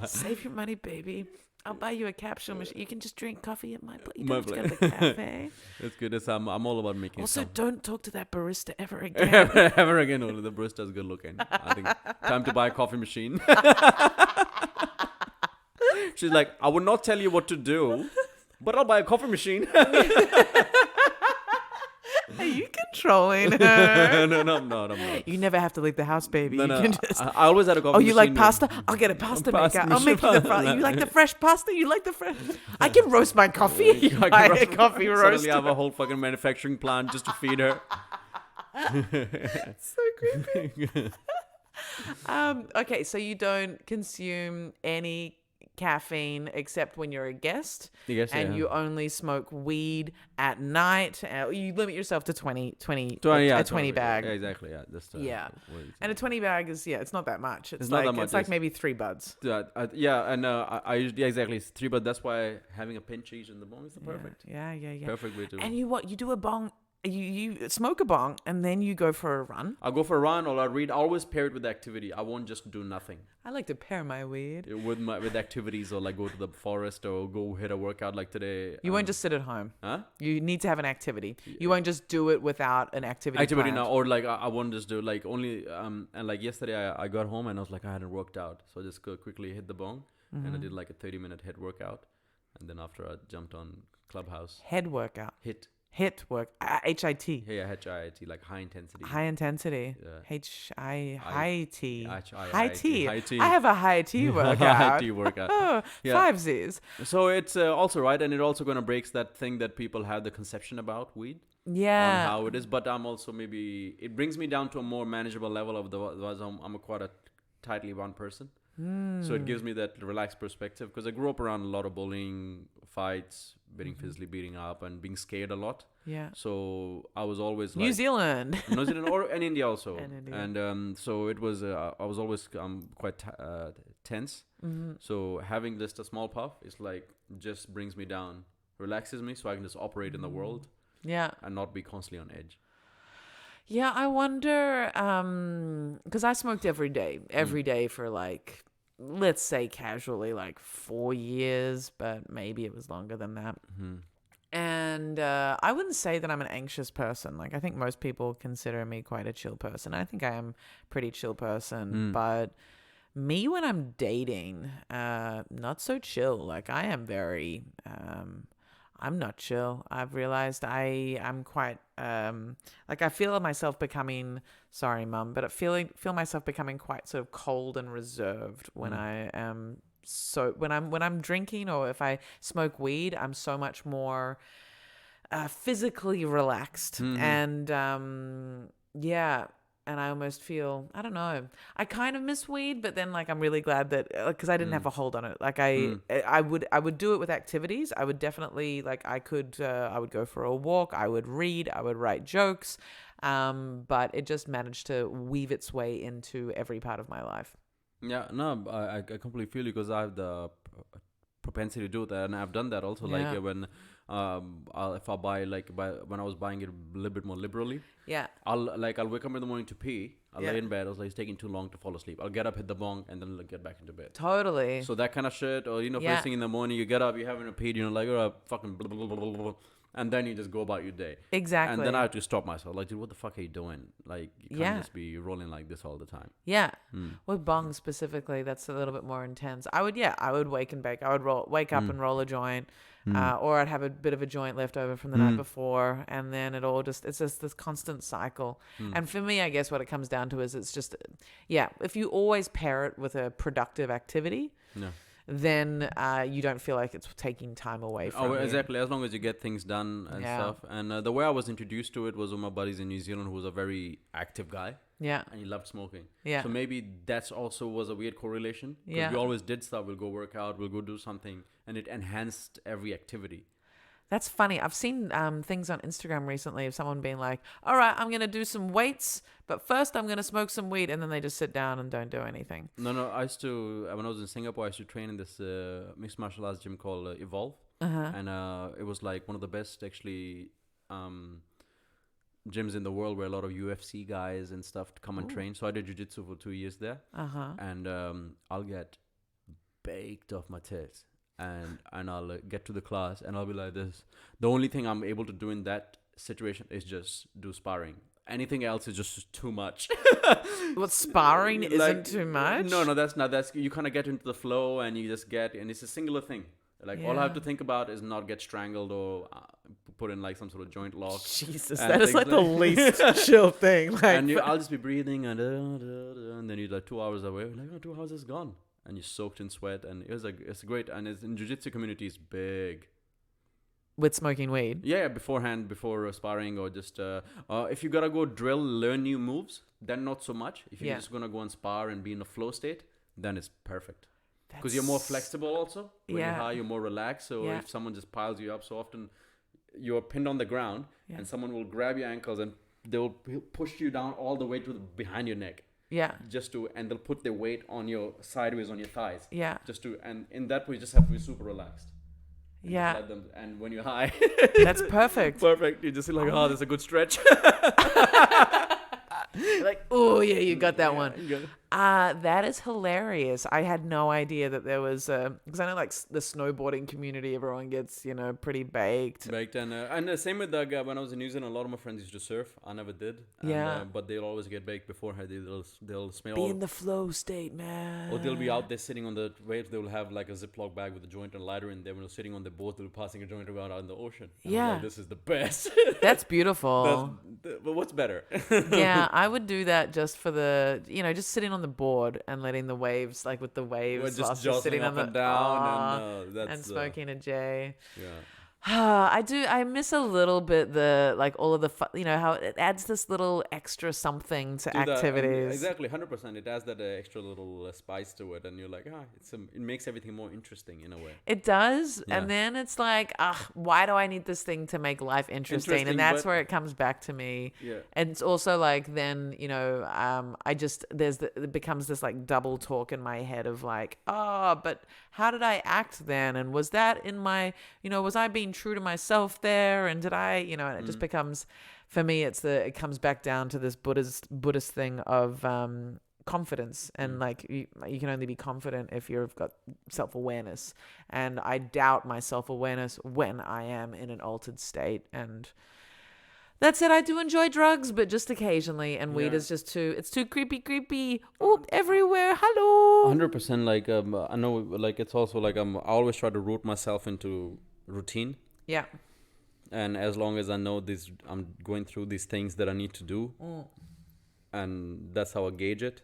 Save your money, baby. I'll buy you a capsule machine. You can just drink coffee at my place. You don't have to go to the cafe. That's good. I'm all about making. Also, don't talk to that barista ever again. Ever again. No, the barista's good looking. I think time to buy a coffee machine. She's like, I would not tell you what to do, but I'll buy a coffee machine. Are you controlling her? No, I'm not. You never have to leave the house, baby. No, You can just... I always had a coffee machine. Oh, you like pasta? I'll get a pasta maker. I'll make you the... You like the fresh pasta? You like the fresh... I can roast my coffee. You buy a coffee roaster. Suddenly I have a whole fucking manufacturing plant just to feed her. So creepy. Okay, so you don't consume any caffeine except when you're a guest, you only smoke weed at night. You limit yourself to 20 bag. Yeah, exactly. Yeah, that's and a 20 bag is it's not that much. It's not like that much. It's like maybe 3 buds. I usually exactly 3 buds. That's why having a pinch each in the bong is the perfect. Yeah. Perfect way to. And you do a bong. You smoke a bong and then you go for a run. I'll go for a run or I'll read. I always pair it with activity. I won't just do nothing. I like to pair my weed with activities, or like go to the forest or go hit a workout like today. You won't just sit at home. Huh? You need to have an activity. You won't just do it without an activity. Planned. Now, or like I won't just do like only and like yesterday I got home and I was like I hadn't worked out, so I just quickly hit the bong and I did like a 30-minute head workout, and then after I jumped on Clubhouse. Head workout. Hit HIT work. HIT. Yeah, HIIT, like high intensity. High intensity. Yeah. High T. High HIIT. T. High T. I have a high T workout. High T workout. Oh, Yeah. 5 Z's. So it's also right, and it also gonna breaks that thing that people have the conception about weed. Yeah. On how it is, but I'm also maybe it brings me down to a more manageable level of I'm a quite a tightly bound person, so it gives me that relaxed perspective because I grew up around a lot of bullying, fights, being physically beating up, and being scared a lot. Yeah. So I was always New like Zealand. New Zealand and India also, And India. and so it was I was always quite tense. So having just a small puff is like just brings me down, relaxes me, so I can just operate in the world. Yeah. And not be constantly on edge. Yeah, I wonder, because I smoked every day for like, let's say casually, like 4 years, but maybe it was longer than that. And I wouldn't say that I'm an anxious person. Like, I think most people consider me quite a chill person. I think I am a pretty chill person, but me when I'm dating, not so chill. Like, I am very... I'm not chill. I've realized I'm quite like I feel myself becoming sorry, mum, but I feel myself becoming quite sort of cold and reserved when I am when I'm drinking, or if I smoke weed, I'm so much more physically relaxed and yeah. And I almost feel, I don't know, I kind of miss weed, but then like I'm really glad that, because I didn't have a hold on it. Like I would do it with activities. I would definitely, like I would go for a walk. I would read. I would write jokes. But it just managed to weave its way into every part of my life. Yeah, no, I completely feel you because I have the propensity to do that, and I've done that also. Yeah. Like when if I buy when I was buying it a little bit more liberally. Yeah. I'll wake up in the morning to pee. I'll lay in bed. I was like, it's taking too long to fall asleep. I'll get up, hit the bong, and then get back into bed. Totally. So that kind of shit, or first thing in the morning, you get up, you haven't peed, like, oh, fucking blah, blah, blah, blah, blah, and then you just go about your day. Exactly. And then I have to stop myself. Like, dude, what the fuck are you doing? Like, you can't just be rolling like this all the time. Yeah. With bong specifically, that's a little bit more intense. I would wake and bake. I would wake up and roll a joint. Or I'd have a bit of a joint left over from the night before, and then it's just this constant cycle. And for me, I guess what it comes down to is it's just, if you always pair it with a productive activity, then you don't feel like it's taking time away from you. Exactly. As long as you get things done and stuff. And the way I was introduced to it was with my buddies in New Zealand, who was a very active guy. Yeah. And he loved smoking. Yeah. So maybe that's also was a weird correlation. Yeah. We always did stuff. We'll go work out. We'll go do something. And it enhanced every activity. That's funny. I've seen things on Instagram recently of someone being like, all right, I'm going to do some weights, but first I'm going to smoke some weed. And then they just sit down and don't do anything. No. I used to, when I was in Singapore, I used to train in this mixed martial arts gym called Evolve. And it was like one of the best, actually, gyms in the world where a lot of UFC guys and stuff come and train. So I did jiu-jitsu for 2 years there. And I'll get baked off my tits. And I'll get to the class and I'll be like this. The only thing I'm able to do in that situation is just do sparring. Anything else is just too much. What, sparring isn't too much? No, that's not. That's you kind of get into the flow and you just get, and it's a singular thing. Like all I have to think about is not get strangled or put in like some sort of joint lock. Jesus, that is like the least chill thing. Like, and I'll just be breathing and then you're like 2 hours away. Like, oh, 2 hours is gone. And you're soaked in sweat, and it's great. And it's in jiu-jitsu community is big. With smoking weed? Yeah, before sparring, or just if you gotta go learn new moves, then not so much. If you're just gonna go and spar and be in a flow state, then it's perfect. Because you're more flexible also. When you're high, you're more relaxed. So if someone just piles you up, so often you're pinned on the ground, and someone will grab your ankles and they'll push you down all the way to behind your neck. Yeah. And they'll put their weight on your sideways on your thighs. Yeah. And in that way, you just have to be super relaxed. And and when you're high, that's perfect. Perfect. You just feel like, oh, that's a good stretch. Like, oh yeah, you got that one. That is hilarious. I had no idea that there was because I know like the snowboarding community, everyone gets, pretty baked. Baked and the same with the guy when I was in New Zealand. A lot of my friends used to surf. I never did. Yeah. But they'll always get baked beforehand. They'll smell. Be in the flow state, man. Or they'll be out there sitting on the waves. They will have like a Ziploc bag with a joint and a lighter in there. When they're sitting on the boat, they'll be passing a joint around out in the ocean. And I'm like, this is the best. That's beautiful. But what's better? Yeah, I would do that just for just sitting on the board and letting the waves, like with the waves, Just whilst jostling sitting up on the and down, and smoking a J. Yeah. I miss a little bit the like all of the how it adds this little extra something to activities. Exactly, 100%. It adds that extra little spice to it, and you're like, it makes everything more interesting in a way. It does, Yeah. and then it's like, why do I need this thing to make life interesting? And that's where it comes back to me. Yeah. And it's also like then it becomes this like double talk in my head of like, but how did I act then? And was that in my, was I being true to myself there? And did I, and it just becomes, for me, it comes back down to this Buddhist thing of confidence, and like you can only be confident if you've got self-awareness, and I doubt my self-awareness when I am in an altered state. And that said, I do enjoy drugs, but just occasionally, and weed is just it's too creepy. Oh, everywhere. Hello. 100%. Like I know, like it's also like I always try to root myself into routine. Yeah. And as long as I know I'm going through these things that I need to do, and that's how I gauge it.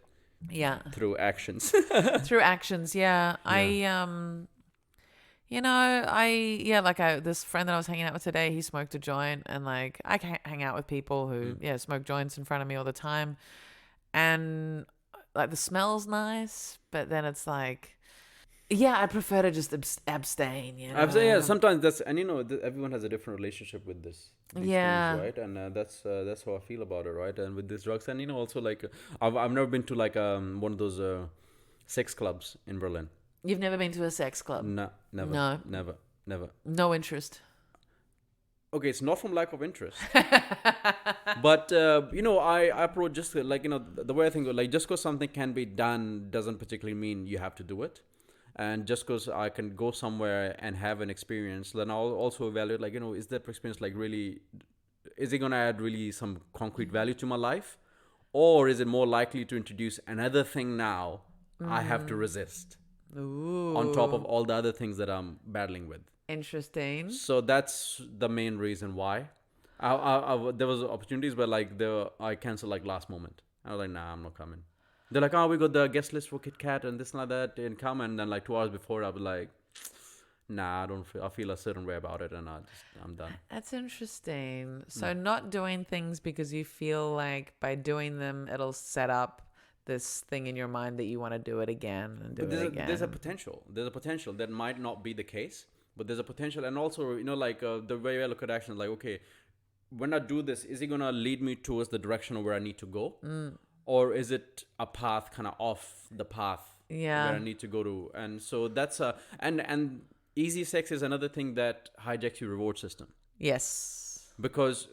Yeah. Through actions. Through actions, yeah. This friend that I was hanging out with today, he smoked a joint, and like I can't hang out with people who smoke joints in front of me all the time, and like the smell's nice, but then it's like, I prefer to just abstain. Sometimes that's, and everyone has a different relationship with these things, right? And that's how I feel about it, right? And with these drugs, and also like I've never been to like one of those sex clubs in Berlin. You've never been to a sex club? No, never. No. Never. No interest. Okay, it's not from lack of interest. But, I approach just like, the way I think, like, just because something can be done doesn't particularly mean you have to do it. And just because I can go somewhere and have an experience, then I'll also evaluate, like, is that experience, like, really, is it going to add really some concrete value to my life? Or is it more likely to introduce another thing now I have to resist? Ooh. On top of all the other things that I'm battling with. Interesting. So that's the main reason why. There was opportunities where like I canceled like last moment. I was like, nah, I'm not coming. They're like, we got the guest list for Kit Kat and this and that, and come. And then like 2 hours before, I was like, nah, I feel a certain way about it, and I'm done. That's interesting. So not doing things because you feel like by doing them, it'll set up this thing in your mind that you want to do it again and do it again. There's a potential. There's a potential that might not be the case, but there's a potential. And also, like the way I look at action is like, okay, when I do this, is it going to lead me towards the direction of where I need to go? Or is it a path kind of off the path where I need to go to? And so that's and easy sex is another thing that hijacks your reward system. Yes. Because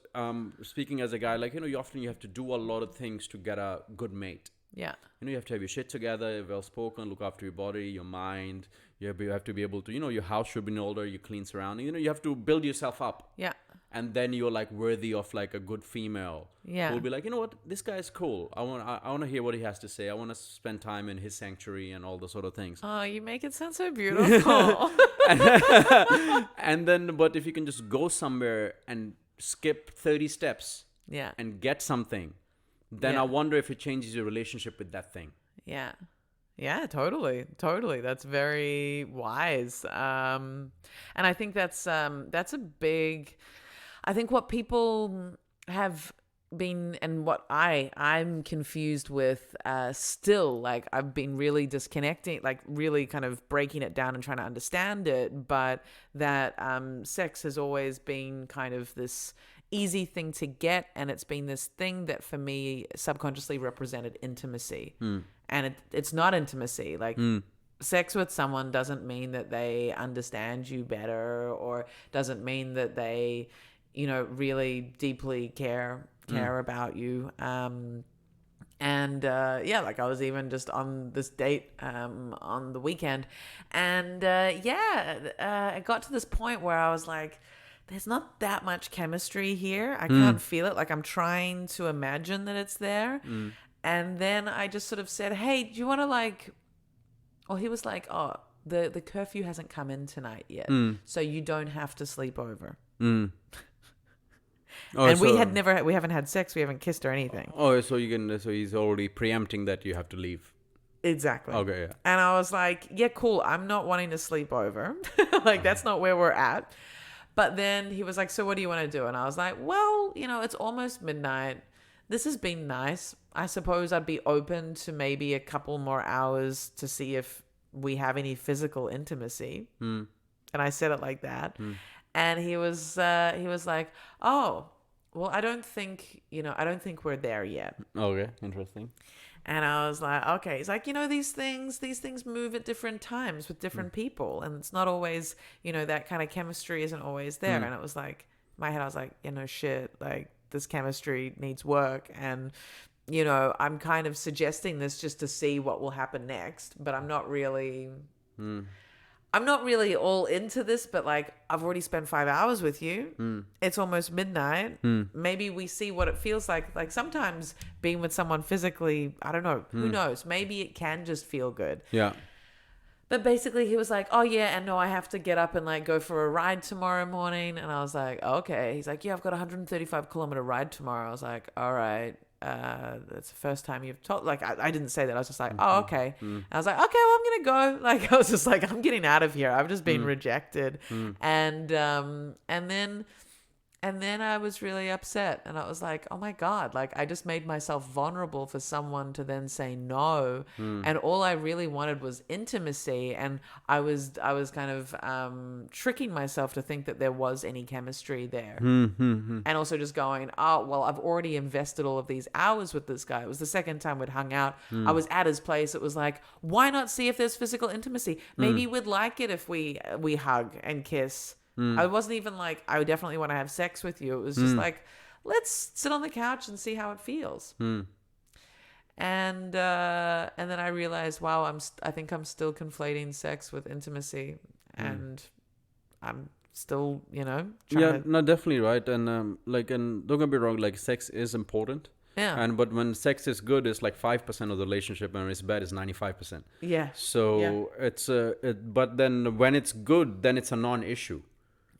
speaking as a guy, like, you have to do a lot of things to get a good mate. Yeah. You have to have your shit together, well spoken, look after your body, your mind. You have to be able to, your house should be in order, your clean surrounding. You have to build yourself up. Yeah. And then you're like worthy of like a good female. Yeah. Who'll be like, what, this guy is cool. I want to hear what he has to say. I want to spend time in his sanctuary and all the sort of things. Oh, you make it sound so beautiful. And then, but if you can just go somewhere and skip 30 steps. Yeah. And get something. Then I wonder if it changes your relationship with that thing. Yeah. Yeah, totally. That's very wise. And I think that's a big, I think what people have been, and what I'm confused with still, like I've been really disconnecting, like really kind of breaking it down and trying to understand it, but that sex has always been kind of this easy thing to get, and it's been this thing that for me subconsciously represented intimacy. And it's not intimacy. Like sex with someone doesn't mean that they understand you better, or doesn't mean that they really deeply care about you. And yeah, like I was even just on this date on the weekend. And it got to this point where I was like, there's not that much chemistry here. I can't feel it. Like I'm trying to imagine that it's there. And then I just sort of said, hey, do you want to like, or he was like, oh, the curfew hasn't come in tonight yet. So you don't have to sleep over. Oh, And so we haven't had sex, we haven't kissed or anything. oh, so he's already preempting that you have to leave. Exactly. Okay, yeah. And I was like, yeah, cool. I'm not wanting to sleep over. Like, that's not where we're at. But then he was like, so what do you want to do? And I was like, well, it's almost midnight. This has been nice. I suppose I'd be open to maybe a couple more hours to see if we have any physical intimacy. And I said it like that. And he was like, oh, well, I don't think we're there yet. Okay, interesting. And I was like, okay. He's like, these things move at different times with different people. And it's not always, that kind of chemistry isn't always there. And it was like, in my head, I was like, shit, like this chemistry needs work. And, I'm kind of suggesting this just to see what will happen next. But I'm not really all into this, but like I've already spent 5 hours with you. It's almost midnight. Maybe we see what it feels like. Like sometimes being with someone physically, I don't know, who knows? Maybe it can just feel good. Yeah. But basically he was like, oh yeah, and no, I have to get up and like go for a ride tomorrow morning. And I was like, okay. He's like, yeah, I've got a 135-kilometer ride tomorrow. I was like, all right. That's the first time you've told, like, I didn't say that. I was just like, oh, okay. I was like, okay, well, I'm gonna go. Like, I was just like, I'm getting out of here. I've just been rejected. And then I was really upset, and I was like, oh my God, like I just made myself vulnerable for someone to then say no. And all I really wanted was intimacy. And I was kind of tricking myself to think that there was any chemistry there. And also just going, oh, well, I've already invested all of these hours with this guy. It was the second time we'd hung out. I was at his place. It was like, why not see if there's physical intimacy? Maybe we'd like it if we hug and kiss. I wasn't even like, I would definitely want to have sex with you. It was just like, let's sit on the couch and see how it feels. And then I realized, wow, I think I'm still conflating sex with intimacy, and I'm still, trying to... no, definitely right. And and don't get me wrong, like sex is important. Yeah. But when sex is good, it's like 5% of the relationship, and when it's bad, it's 95%. Yeah. So it's but then when it's good, then it's a non-issue.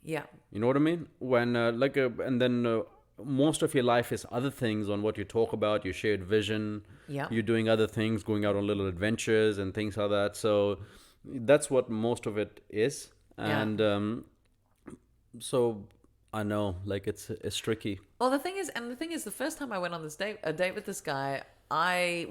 Yeah. You know what I mean? When and then most of your life is other things on what you talk about, your shared vision. Yeah. You're doing other things, going out on little adventures and things like that. So that's what most of it is. And so I know, like it's tricky. Well, the thing is, the first time I went on a date with this guy,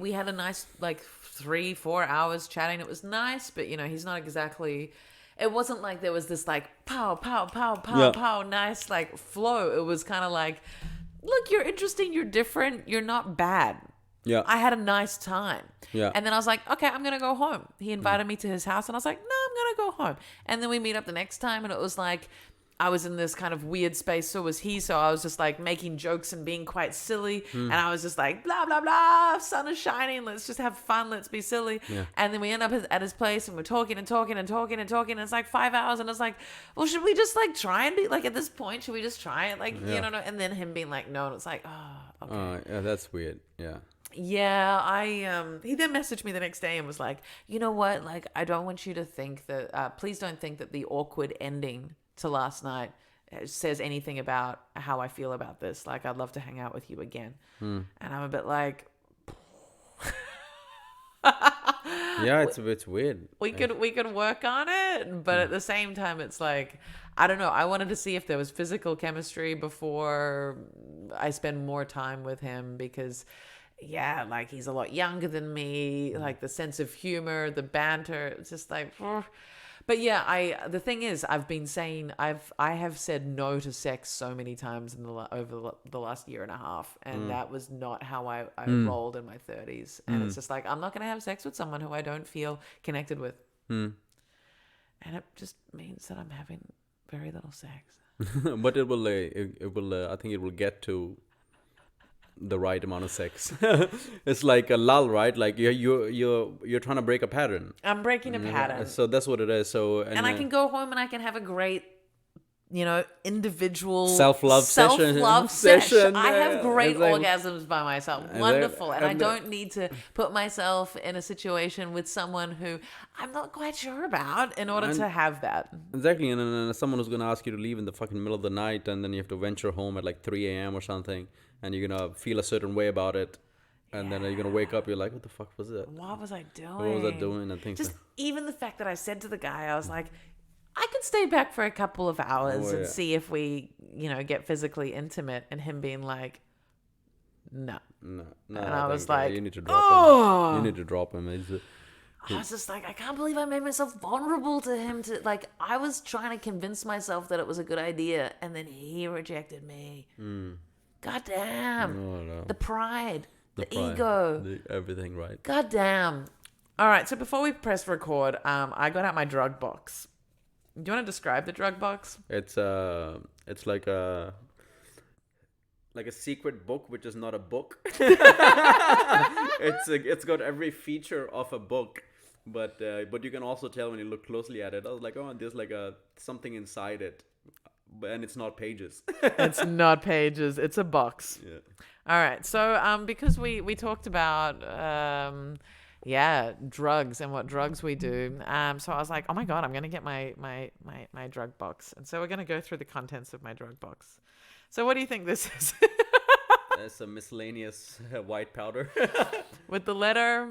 we had a nice like 3-4 hours chatting. It was nice, but he's not exactly. It wasn't like there was this like pow, pow, pow, pow, pow, nice like flow. It was kind of like, look, you're interesting, you're different, you're not bad. Yeah. I had a nice time. Yeah. And then I was like, okay, I'm going to go home. He invited me to his house, and I was like, no, I'm going to go home. And then we meet up the next time, and it was like, I was in this kind of weird space, so was he. So I was just like making jokes and being quite silly. And I was just like, blah, blah, blah, sun is shining. Let's just have fun. Let's be silly. Yeah. And then we end up at his place, and we're talking and talking and talking and talking. And it's like 5 hours. And it's like, well, should we just like try and be like, at this point, should we just try it? Like, and then him being like, no. And it's like, oh, okay. Yeah, that's weird. Yeah. Yeah, he then messaged me the next day and was like, you know what? Like, I don't want you to think that, please don't think that the awkward ending to last night says anything about how I feel about this. Like, I'd love to hang out with you again. And I'm a bit like, yeah, it's weird. We could work on it, but at the same time, it's like, I don't know. I wanted to see if there was physical chemistry before I spend more time with him, because like he's a lot younger than me. Like the sense of humor, the banter, it's just like. But yeah, the thing is, I've been saying I have said no to sex so many times over the last year and a half, and that was not how I rolled in my 30s. And it's just like, I'm not going to have sex with someone who I don't feel connected with, and it just means that I'm having very little sex. But it will I think it will get to the right amount of sex. It's like a lull, right? Like you're trying to break a pattern. I'm breaking a pattern. So that's what it is. So and I can go home and I can have a great, individual self-love session. I have great orgasms by myself. Wonderful. And I don't need to put myself in a situation with someone who I'm not quite sure about in order to have that. Exactly. And then someone who's going to ask you to leave in the fucking middle of the night, and then you have to venture home at like 3 a.m. or something, and you're going to feel a certain way about it. And then you're going to wake up, you're like, what the fuck was it? What was I doing? What was I doing? And things just even the fact that I said to the guy, I was like, I could stay back for a couple of hours and see if we, get physically intimate, and him being like, no. No. And I was like, you need to drop him. You need to drop him. I was just like, I can't believe I made myself vulnerable to him. I was trying to convince myself that it was a good idea, and then he rejected me. God damn. No. The pride. The ego. Everything, right. God damn. All right, so before we press record, I got out my drug box. Do you want to describe the drug box? It's like a secret book, which is not a book. It's got every feature of a book, but you can also tell when you look closely at it. I was like, oh, there's like something inside it, and it's not pages. It's not pages. It's a box. Yeah. All right. So because we talked about drugs and what drugs we do. So I was like, oh my God, I'm going to get my drug box. And so we're going to go through the contents of my drug box. So what do you think this is? It's a miscellaneous white powder. With the letter?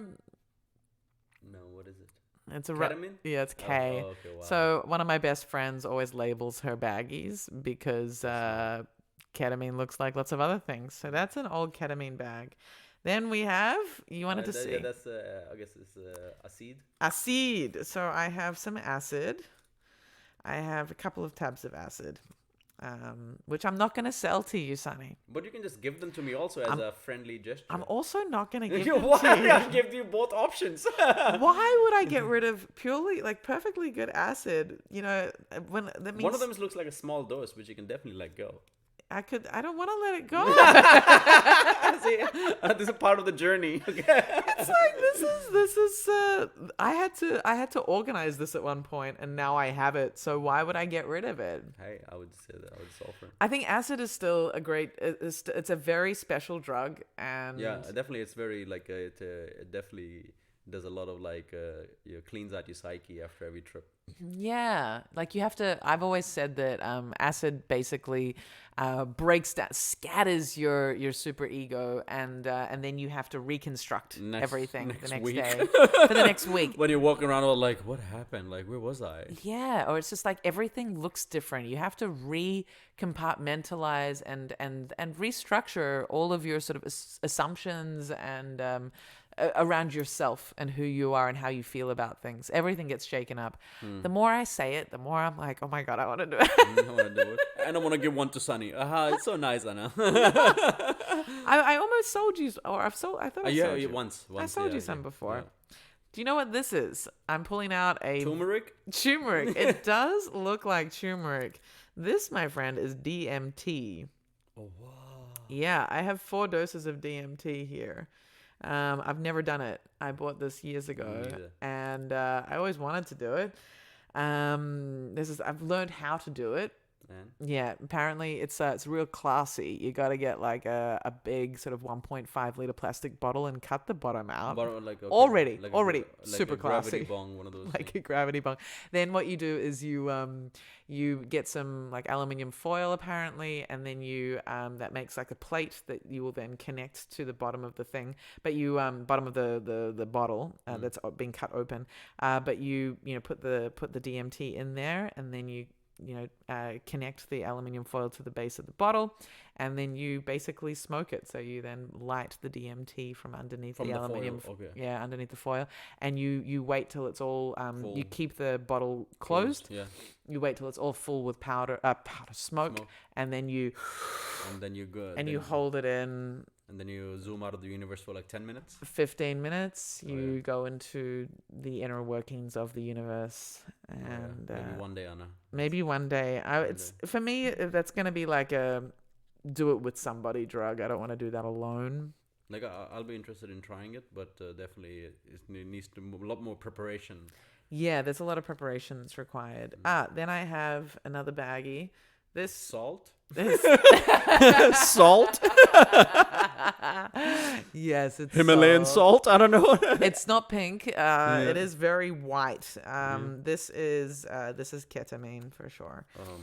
No, what is it? It's a ketamine? Yeah, it's K. Oh, okay, wow. So one of my best friends always labels her baggies because ketamine looks like lots of other things. So that's an old ketamine bag. Then we have, you wanted to see. Yeah, that's, I guess it's acid. Acid. So I have some acid. I have a couple of tabs of acid, which I'm not going to sell to you, Sonny. But you can just give them to me also as a friendly gesture. I'm also not going to give them Why? to you. I give you both options. Why would I get rid of purely, perfectly good acid? When that means one of them looks like a small dose, which you can definitely let go. I don't want to let it go. See, this is a part of the journey. It's like this is. I had to organize this at one point, and now I have it. So why would I get rid of it? Hey, I would say that I would sulfur. I think acid is still a great. It's a very special drug, and yeah, definitely, it's very it definitely does a lot of cleans out your psyche after every trip. Yeah, you have to. I've always said that acid basically breaks down, scatters your super ego, and then you have to reconstruct everything the next day for the next week. When you're walking around, all like, what happened? Like, where was I? Yeah, or it's just like everything looks different. You have to recompartmentalize and restructure all of your sort of assumptions and around yourself and who you are and how you feel about things. Everything gets shaken up. The more I say it, the more I'm like, oh my God, I want to do it. I want to do it. And I want to give one to Sonny. It's so nice, Anna. I almost sold you, or I thought I sold you. Once. I sold you some before. Yeah. Do you know what this is? I'm pulling out a... Turmeric? It does look like turmeric. This, my friend, is DMT. Oh, wow. Yeah, I have 4 doses of DMT here. I've never done it. I bought this years ago, and I always wanted to do it. I've learned how to do it. Yeah, apparently it's real classy. You got to get a big sort of 1.5 liter plastic bottle and cut the bottom out. Already super classy. Gravity bong, one of those. A gravity bong. Then what you do is you get some aluminium foil apparently, and then you that makes a plate that you will then connect to the bottom of the thing, but you bottom of the bottle that's been cut open, but you put the DMT in there, and then you connect the aluminium foil to the base of the bottle, and then you basically smoke it. So you then light the DMT from underneath the aluminium underneath the foil, and you wait till it's all you keep the bottle closed. Yeah. You wait till it's all full with powder smoke, and then you go and you hold it in. And then you zoom out of the universe for 10 minutes? 15 minutes. You go into the inner workings of the universe. And maybe one day, Anna. Maybe one day. For me, that's going to be do it with somebody drug. I don't want to do that alone. Like I'll be interested in trying it, but definitely it needs to a lot more preparation. Yeah, there's a lot of preparation that's required. Then I have another baggie. This Salt? this Salt? yes, it's Himalayan salt? I don't know. It's not pink. It is very white. This is ketamine for sure. Oh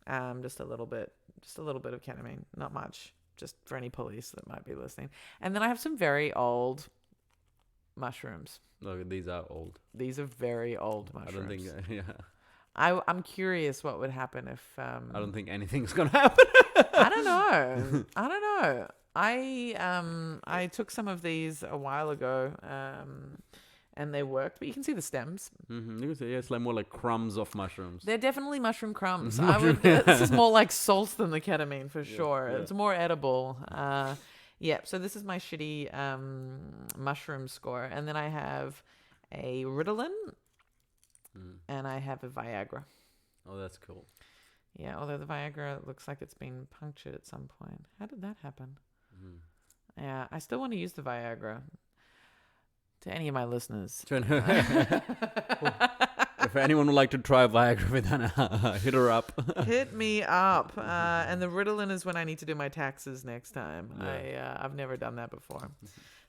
man. Just a little bit of ketamine, not much. Just for any police that might be listening. And then I have some very old mushrooms. Look, these are old. These are very old mushrooms. I don't think. Yeah. I'm curious what would happen if. I don't think anything's gonna happen. I don't know. I took some of these a while ago, and they worked. But you can see the stems. Mm-hmm. You can see, it's like more like crumbs of mushrooms. They're definitely mushroom crumbs. This is more like salt than the ketamine for sure. Yeah. It's more edible. Yeah. So this is my shitty mushroom score, and then I have a Ritalin, and I have a Viagra. Oh, that's cool. Yeah, although the Viagra looks like it's been punctured at some point. How did that happen? Yeah, I still want to use the Viagra. To any of my listeners. If anyone would like to try Viagra with Anna, hit her up. Hit me up. And the Ritalin is when I need to do my taxes next time. Yeah. I've never done that before.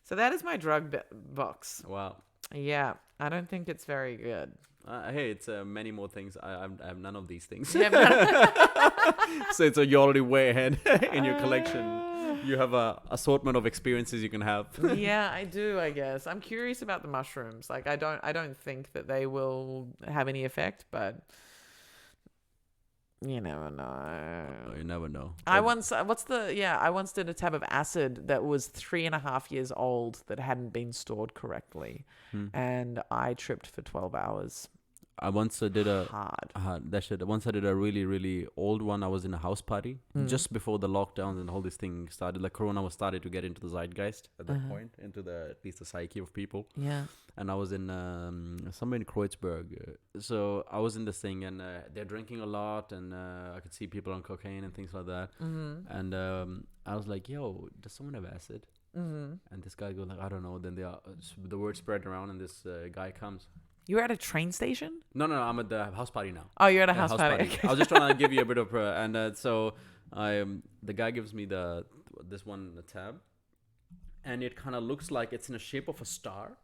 So that is my drug box. Wow. Yeah, I don't think it's very good. Hey, it's many more things. I have none of these things. Yeah, So you're already way ahead in your collection. You have a assortment of experiences you can have. Yeah, I do, I guess. I'm curious about the mushrooms. Like I don't think that they will have any effect, but you never know. Oh, you never know. I once did a tab of acid that was 3.5 years old that hadn't been stored correctly. And I tripped for 12 hours. I once did a hard. Once I did a really, really old one. I was in a house party just before the lockdowns and all this thing started. Like Corona was started to get into the zeitgeist at that point, into at least the psyche of people. Yeah. And I was in somewhere in Kreuzberg. So I was in this thing, and they're drinking a lot, and I could see people on cocaine and things like that. And I was like, "Yo, does someone have acid?" And this guy goes like, "I don't know." Then the word spread around, and this guy comes. You were at a train station? No, I'm at the house party now. Oh, you're at a house party. I was just trying to give you a bit of, so the guy gives me the tab, and it kind of looks like it's in the shape of a star.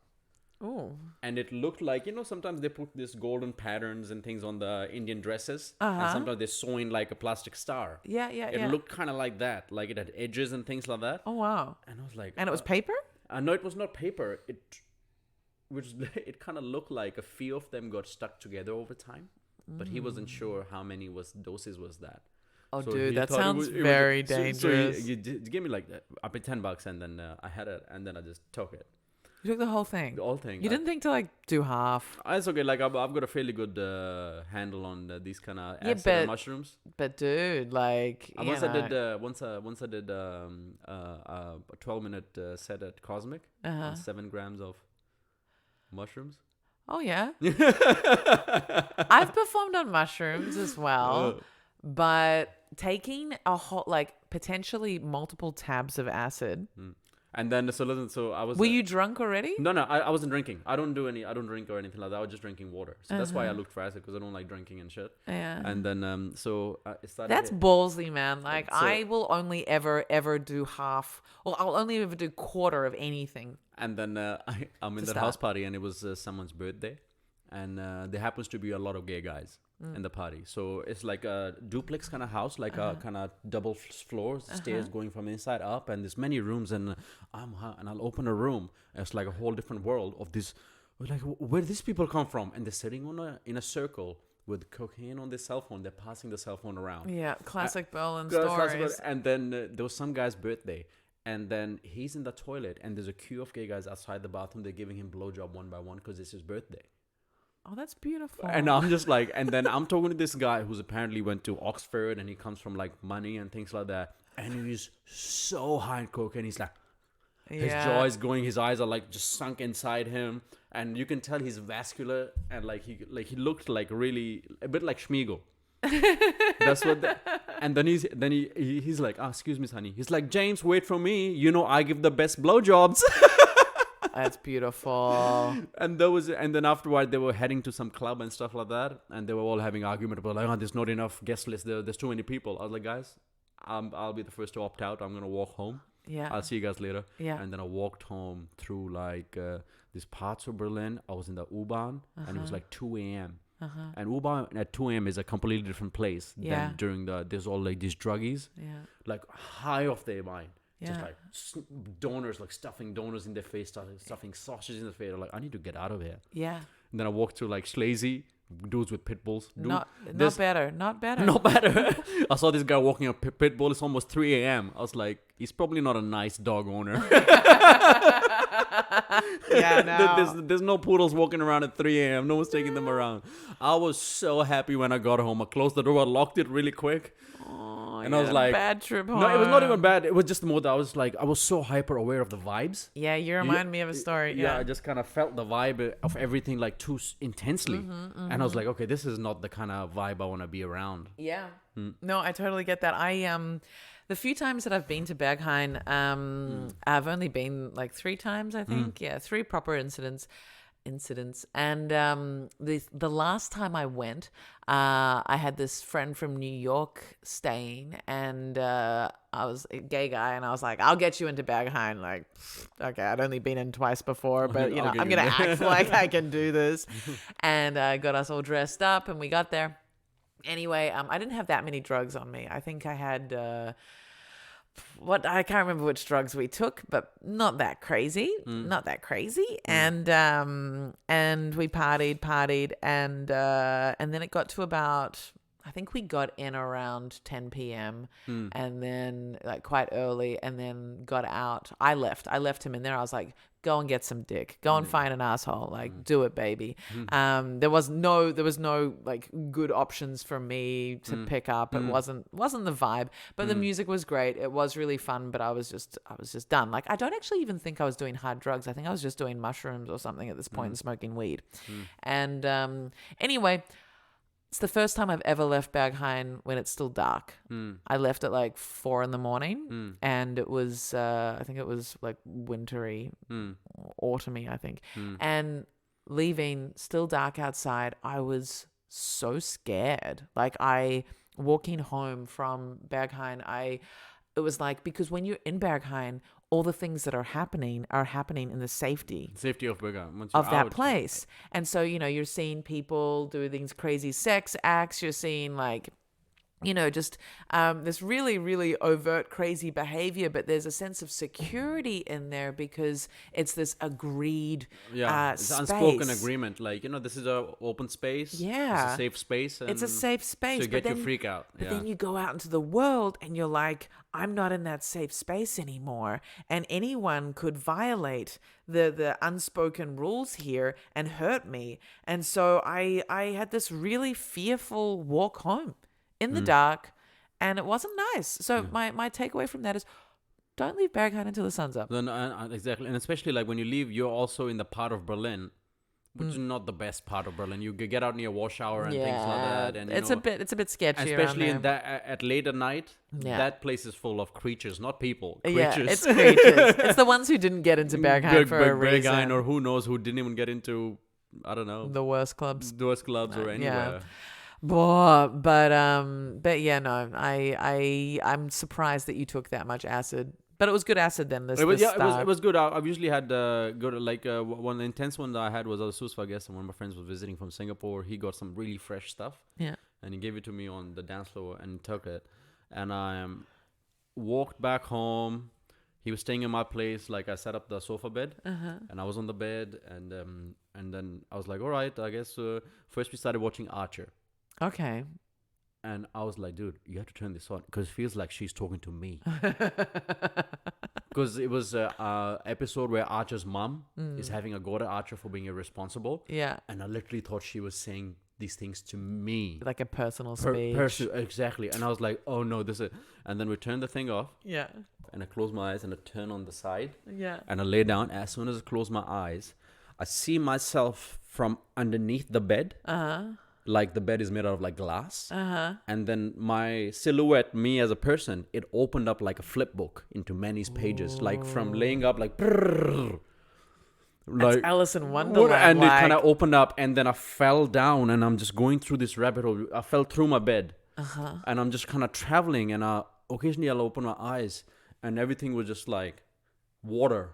Oh. And it looked like, sometimes they put these golden patterns and things on the Indian dresses, and sometimes they sew in like a plastic star. Yeah. It looked kind of like that, like it had edges and things like that. Oh wow. And I was like, and it was paper? No, it was not paper. It kind of looked like a few of them got stuck together over time, but he wasn't sure how many doses was that. Oh, so dude, that sounds very dangerous. So he gave me like up to $10, and then I had it, and then I just took it. You took the whole thing? The whole thing. You didn't think to like do half? It's okay. Like I've got a fairly good handle on these kind of acid mushrooms. But dude, like once I did a 12-minute set at Cosmic, on 7 grams of mushrooms. Oh yeah. I've performed on mushrooms as well, but taking a whole potentially multiple tabs of acid. And then so I was. Were you drunk already? No, I wasn't drinking. I don't drink or anything like that. I was just drinking water. So that's why I looked for acid, because I don't like drinking and shit. Yeah. And then it started. That's ballsy, man. Like I will only ever do half, or I'll only ever do quarter of anything. And then I'm in that house party, and it was someone's birthday, and there happens to be a lot of gay guys in the party. So it's like a duplex kind of house, like a kind of double floors, stairs going from inside up, and there's many rooms. And I'll open a room, and it's like a whole different world of this. Like, where these people come from? And they're sitting in a circle with cocaine on their cell phone. They're passing the cell phone around. Yeah, classic Berlin stories. And then there was some guy's birthday. And then he's in the toilet, and there's a queue of gay guys outside the bathroom. They're giving him blowjob one by one because it's his birthday. Oh, that's beautiful. And I'm just like, and then I'm talking to this guy who's apparently went to Oxford, and he comes from like money and things like that. And he's so high in coke, and he's like, his jaw is going, his eyes are like just sunk inside him, and you can tell he's vascular, and like he looked like really a bit like Schmiegel. That's what. And then he's like, excuse me, Sonny. He's like, James, wait for me. You know, I give the best blowjobs. That's beautiful. And then afterward they were heading to some club and stuff like that, and they were all having argument about like, oh, there's not enough guest list. There's too many people. I was like, guys, I'll be the first to opt out. I'm gonna walk home. Yeah. I'll see you guys later. Yeah. And then I walked home through like these parts of Berlin. I was in the U-Bahn, and it was like 2 a.m. And U-Bahn at 2 a.m. is a completely different place than during there's all like these druggies, like high off their mind. Just like donors, like stuffing donors in their face, stuffing sausages in their face. I'm like, I need to get out of here. Yeah. And then I walked through like Schlesy, dudes with pit bulls. Not better. Not better. I saw this guy walking a pit bull. It's almost 3 a.m. I was like, he's probably not a nice dog owner. Yeah, no. There's no poodles walking around at 3 a.m. No one's taking them around. I was so happy when I got home. I closed the door, I locked it really quick. And I was like, bad trip home. No, it was not even bad. It was just more that I was so hyper aware of the vibes. Yeah, you remind me of a story. Yeah, I just kind of felt the vibe of everything like too intensely. And I was like, okay, this is not the kind of vibe I want to be around. Yeah. No, I totally get that. The few times that I've been to Berghain, I've only been like 3 times, I think. Yeah, 3 proper incidents. And the last time I went, I had this friend from New York staying, and I was a gay guy, and I was like, I'll get you into Berghain. Like, okay, I'd only been in twice before, but you know, I'm gonna act like I can do this. And got us all dressed up, and we got there. Anyway, I didn't have that many drugs on me. I think I had I can't remember which drugs we took, but not that crazy. And we partied, and then it got to about, I think we got in around 10 p.m. And then like quite early, and then got out. I left him in there. I was like, go and get some dick. Go and find an asshole. Like, do it, baby. There was no like good options for me to pick up. It wasn't the vibe, but the music was great. It was really fun, but I was just done. Like, I don't actually even think I was doing hard drugs. I think I was just doing mushrooms or something at this point and smoking weed. And anyway, it's the first time I've ever left Berghain when it's still dark. I left at like 4 a.m, and it was, I think it was like wintry, autumny, I think. And leaving, still dark outside, I was so scared. Like, walking home from Berghain, it was like, because when you're in Berghain, all the things that are happening in the safety of Berghain of that place. And so, you know, you're seeing people do these crazy sex acts. You're seeing like, you know, just this really, really overt, crazy behavior. But there's a sense of security in there because it's this agreed it's space. Unspoken agreement. Like, you know, this is an open space. Yeah. It's a safe space. It's a safe space. So you get your freak out. But then you go out into the world and you're like, I'm not in that safe space anymore. And anyone could violate the unspoken rules here and hurt me. And so I had this really fearful walk home in the dark, and it wasn't nice. So my takeaway from that is, don't leave Berghain until the sun's up. Exactly. And especially like when you leave, you're also in the part of Berlin, which is not the best part of Berlin. You get out near Warschauer and things like that, and it's a bit sketchy. Especially around there. at late at night, that place is full of creatures, not people. Creatures. Yeah, it's creatures. It's the ones who didn't get into Berghain for a reason, or who knows who didn't even get into, I don't know, the worst clubs or anywhere. Yeah. But yeah, no, I'm surprised that you took that much acid. But it was good acid then. It was good. I've usually had good, like one intense one that I had was I guess, and one of my friends was visiting from Singapore. He got some really fresh stuff. Yeah. And he gave it to me on the dance floor and took it. And I walked back home. He was staying in my place. Like, I set up the sofa bed, and I was on the bed, and then I was like, all right, I guess first we started watching Archer. Okay. And I was like, dude, you have to turn this on because it feels like she's talking to me. Because it was an episode where Archer's mom is having a go at Archer for being irresponsible. Yeah. And I literally thought she was saying these things to me. Like a personal speech. Exactly. And I was like, oh no, this is... And then we turned the thing off. Yeah. And I closed my eyes and I turned on the side. Yeah. And I lay down. As soon as I close my eyes, I see myself from underneath the bed. like the bed is made out of like glass. And then my silhouette, me as a person, it opened up like a flip book into many pages, like from laying up like brrr, That's like Alice in Wonderland. and it kind of opened up, and then I fell down, and I'm just going through this rabbit hole. I fell through my bed, and I'm just kind of traveling, and occasionally I'll open my eyes, and everything was just like water.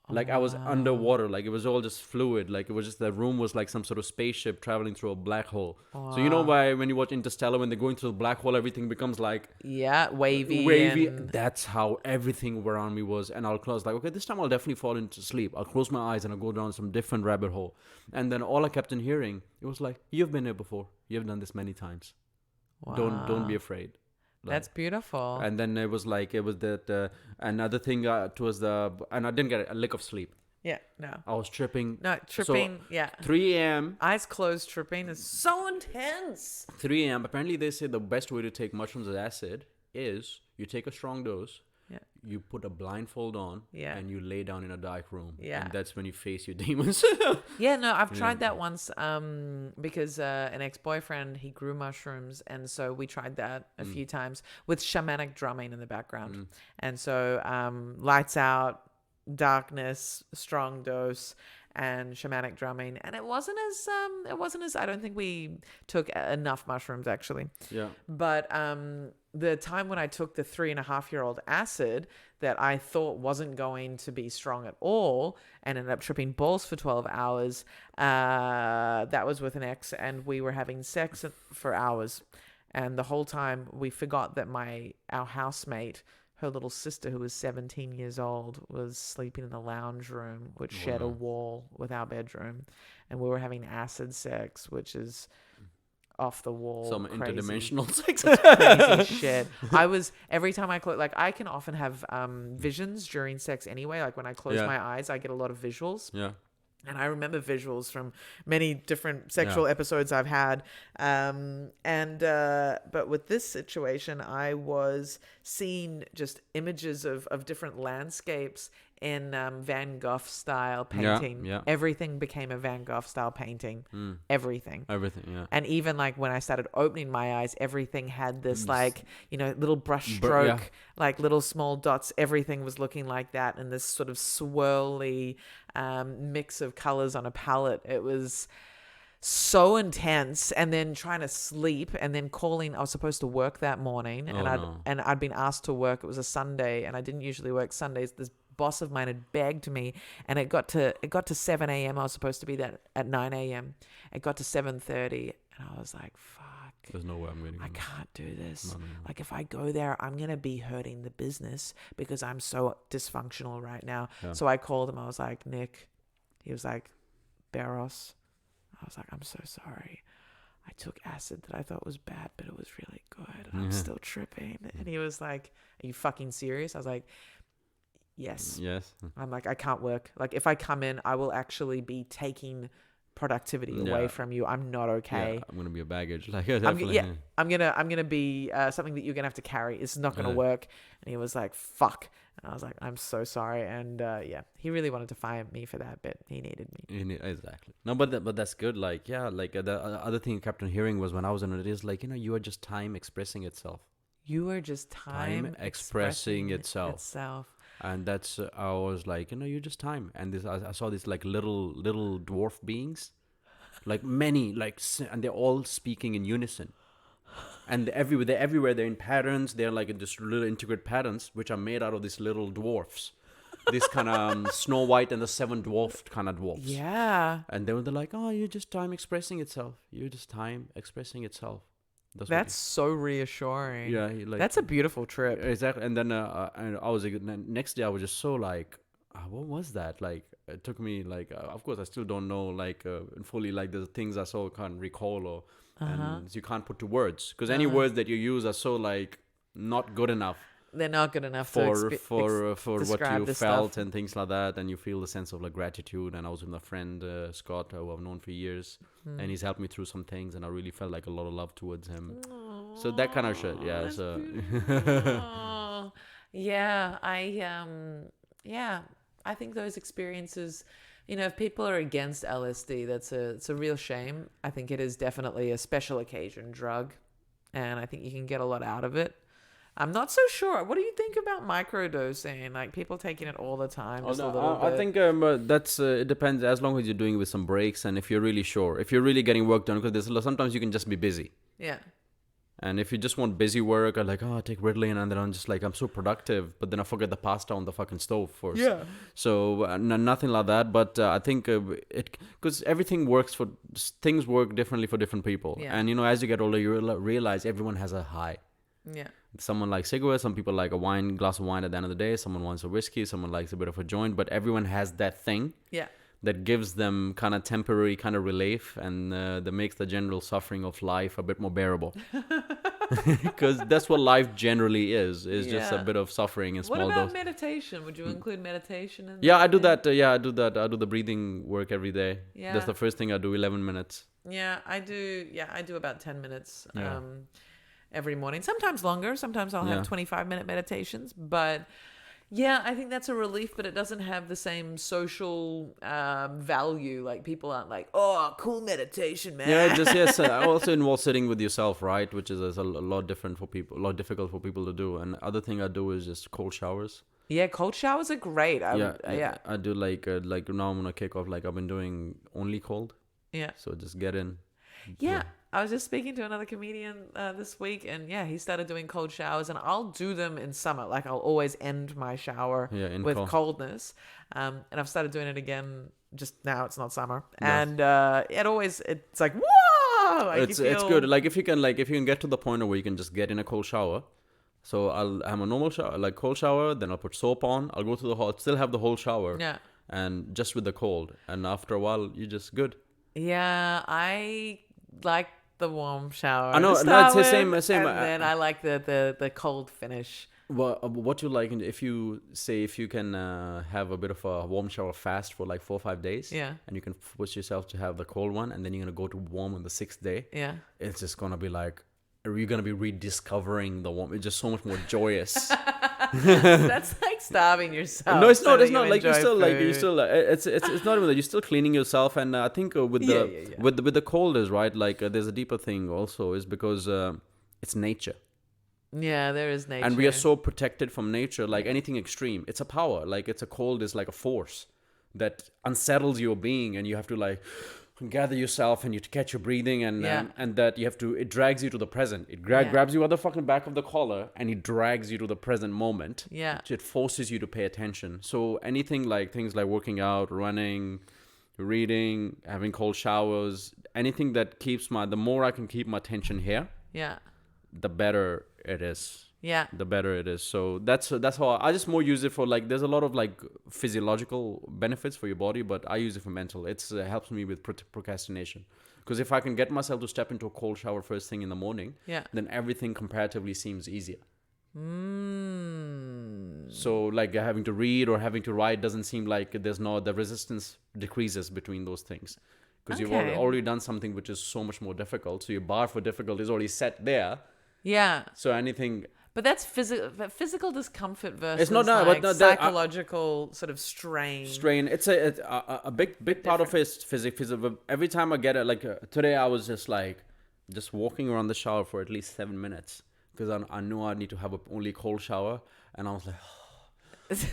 Like I was underwater, like it was all just fluid, like it was just, the room was like some sort of spaceship traveling through a black hole. So you know why when you watch Interstellar, when they're going through the black hole, everything becomes like wavy. That's how everything around me was. And I'll close, like, okay, this time I'll definitely fall into sleep. I'll close my eyes and I'll go down some different rabbit hole. And then all I kept on hearing, it was like, you've been here before, you've done this many times. Don't be afraid. Like, that's beautiful. And then it was that another thing towards and I didn't get a lick of sleep. Yeah, no. I was tripping. No, tripping, so 3 a.m. Eyes closed tripping is so intense. 3 a.m. Apparently they say the best way to take mushrooms as acid is you take a strong dose. Yeah. You put a blindfold on, and you lay down in a dark room. Yeah. And that's when you face your demons. Yeah, no, I've tried that once because an ex-boyfriend, he grew mushrooms. And so we tried that a few times with shamanic drumming in the background. And so lights out, darkness, strong dose, and shamanic drumming. And it wasn't as I don't think we took enough mushrooms actually. Yeah. But the time when I took the 3.5-year-old acid that I thought wasn't going to be strong at all and ended up tripping balls for 12 hours, that was with an ex, and we were having sex for hours. And the whole time we forgot that our housemate, her little sister, who was 17 years old, was sleeping in the lounge room, which shared a wall with our bedroom. And we were having acid sex, which is off the wall. Some crazy. Interdimensional sex. Crazy shit. Every time I close, like I can often have visions during sex anyway. Like when I close my eyes, I get a lot of visuals. Yeah. And I remember visuals from many different sexual episodes I've had. But with this situation, I was seeing just images of different landscapes in Van Gogh style painting. Yeah. Everything became a Van Gogh style painting. Everything, yeah. And even like when I started opening my eyes, everything had this like, little brush stroke, like little small dots. Everything was looking like that, and this sort of swirly mix of colors on a palette. It was so intense. And then trying to sleep, and then I was supposed to work that morning, and I'd been asked to work. It was a Sunday, and I didn't usually work Sundays. This boss of mine had begged me, and it got to 7 a.m. I was supposed to be there at 9 a.m. It got to 7:30, and I was like, fuck. There's no way I'm going to. I can't do this. No. Like if I go there, I'm going to be hurting the business because I'm so dysfunctional right now. Yeah. So I called him. I was like, Nick. He was like, Barros. I was like, I'm so sorry. I took acid that I thought was bad, but it was really good. I'm still tripping. And he was like, are you fucking serious? I was like, yes. I'm like, I can't work. Like if I come in, I will actually be taking productivity away from you. I'm not okay. Yeah, I'm gonna be a baggage. Like I'm gonna be something that you're gonna have to carry. It's not gonna work. And he was like, fuck. And I was like, I'm so sorry. And he really wanted to fire me for that, but he needed me. Exactly. No, but that's good. Like the other thing I kept on hearing was when I was in it is like, you are just time expressing itself. You are just time expressing itself. And that's I was like, you're just time. And this I saw these like little dwarf beings, like many, like, and they're all speaking in unison. And they're everywhere. They're in patterns. They're like in just little intricate patterns, which are made out of these little dwarfs. This kind of Snow White and the Seven Dwarfs kind of dwarfs. Yeah. And then they're like, oh, you're just time expressing itself. You're just time expressing itself. That's so reassuring. Yeah, that's a beautiful trip. Exactly. And then and I was like, next day I was just so like, what was that? Like it took me like, of course I still don't know like fully like the things I so can't recall or and you can't put to words because any words that you use are so like not good enough. They're not good enough for what you felt stuff. And things like that, and you feel the sense of like gratitude. And I was with my friend Scott, who I've known for years, and he's helped me through some things, and I really felt like a lot of love towards him. Aww, so that kind of shit, yeah. So yeah, I think those experiences If people are against LSD, it's a real shame. I think it is definitely a special occasion drug, and I think you can get a lot out of it. I'm not so sure. What do you think about microdosing? Like people taking it all the time, Oh, just a no, little I bit. think that's it depends as long as you're doing it with some breaks and if you're really sure, if you're really getting work done, because sometimes you can just be busy. Yeah. And if you just want busy work, I'm like, oh, I take Ritalin, and then I'm just like, I'm so productive, but then I forget the pasta on the fucking stove first. Yeah. So nothing like that. But I think it because everything works for things work differently for different people. Yeah. And as you get older, you realize everyone has a high. Yeah. Someone likes cigarettes. Some people like a glass of wine at the end of the day. Someone wants a whiskey. Someone likes a bit of a joint. But everyone has that thing. Yeah. That gives them kind of temporary kind of relief, and that makes the general suffering of life a bit more bearable. Because that's what life generally is just a bit of suffering in small doses. What about meditation? Would you include meditation in Yeah, that I do thing? that. I do that. I do the breathing work every day. Yeah. That's the first thing I do, 11 minutes. Yeah, I do. Yeah, I do about 10 minutes Yeah. every morning. Sometimes longer. Sometimes I'll have 25-minute meditations. But yeah, I think that's a relief, but it doesn't have the same social value. Like people aren't like, oh, cool meditation, man. Yeah, just yes. Also involves sitting with yourself, right? Which is a lot different for people, a lot difficult for people to do. And other thing I do is just cold showers. Yeah, cold showers are great. Yeah. I do like now I'm gonna kick off. Like I've been doing only cold. Yeah. So just get in. Yeah. I was just speaking to another comedian this week, and yeah, he started doing cold showers, and I'll do them in summer. Like I'll always end my shower with coldness, and I've started doing it again. Just now, it's not summer, and it's like whoa. Like It's good. Like if you can get to the point where you can just get in a cold shower. So I'll have a normal shower, like cold shower. Then I'll put soap on. I'll go to the hot, still have the whole shower. Yeah. And just with the cold, and after a while, you're just good. Yeah, I like the warm shower. I know, no, it's the same. And then I like the cold finish. Well, what you like, if you can have a bit of a warm shower fast for like 4 or 5 days, and you can push yourself to have the cold one, and then you're gonna go to warm on the 6th day. Yeah, it's just gonna be like you're gonna be rediscovering the warm. It's just so much more joyous. That's like starving yourself. No, it's not. So It's not like you still It's not even that. You're still cleaning yourself, and I think with the cold is right. Like there's a deeper thing also is because it's nature. Yeah, there is nature, and we are so protected from nature. Like anything extreme, it's a power. Like it's a cold is like a force that unsettles your being, and you have to like gather yourself and you catch your breathing and that you have to, it drags you to the present. It grabs you at the fucking back of the collar and it drags you to the present moment. Yeah. It forces you to pay attention. So anything like things like working out, running, reading, having cold showers, anything that keeps the more I can keep my attention here, the better it is. Yeah. The better it is. So that's how I just more use it for like, there's a lot of like physiological benefits for your body, but I use it for mental. It helps me with procrastination. Because if I can get myself to step into a cold shower first thing in the morning, then everything comparatively seems easier. So like having to read or having to write doesn't seem like the resistance decreases between those things. Because you've already done something which is so much more difficult. So your bar for difficulty is already set there. Yeah. So anything... But that's physical discomfort versus it's not psychological sort of strain. It's a big part of it is physics. Every time I get it, like today I was just walking around the shower for at least 7 minutes because I knew I need to have only cold shower, and I was like,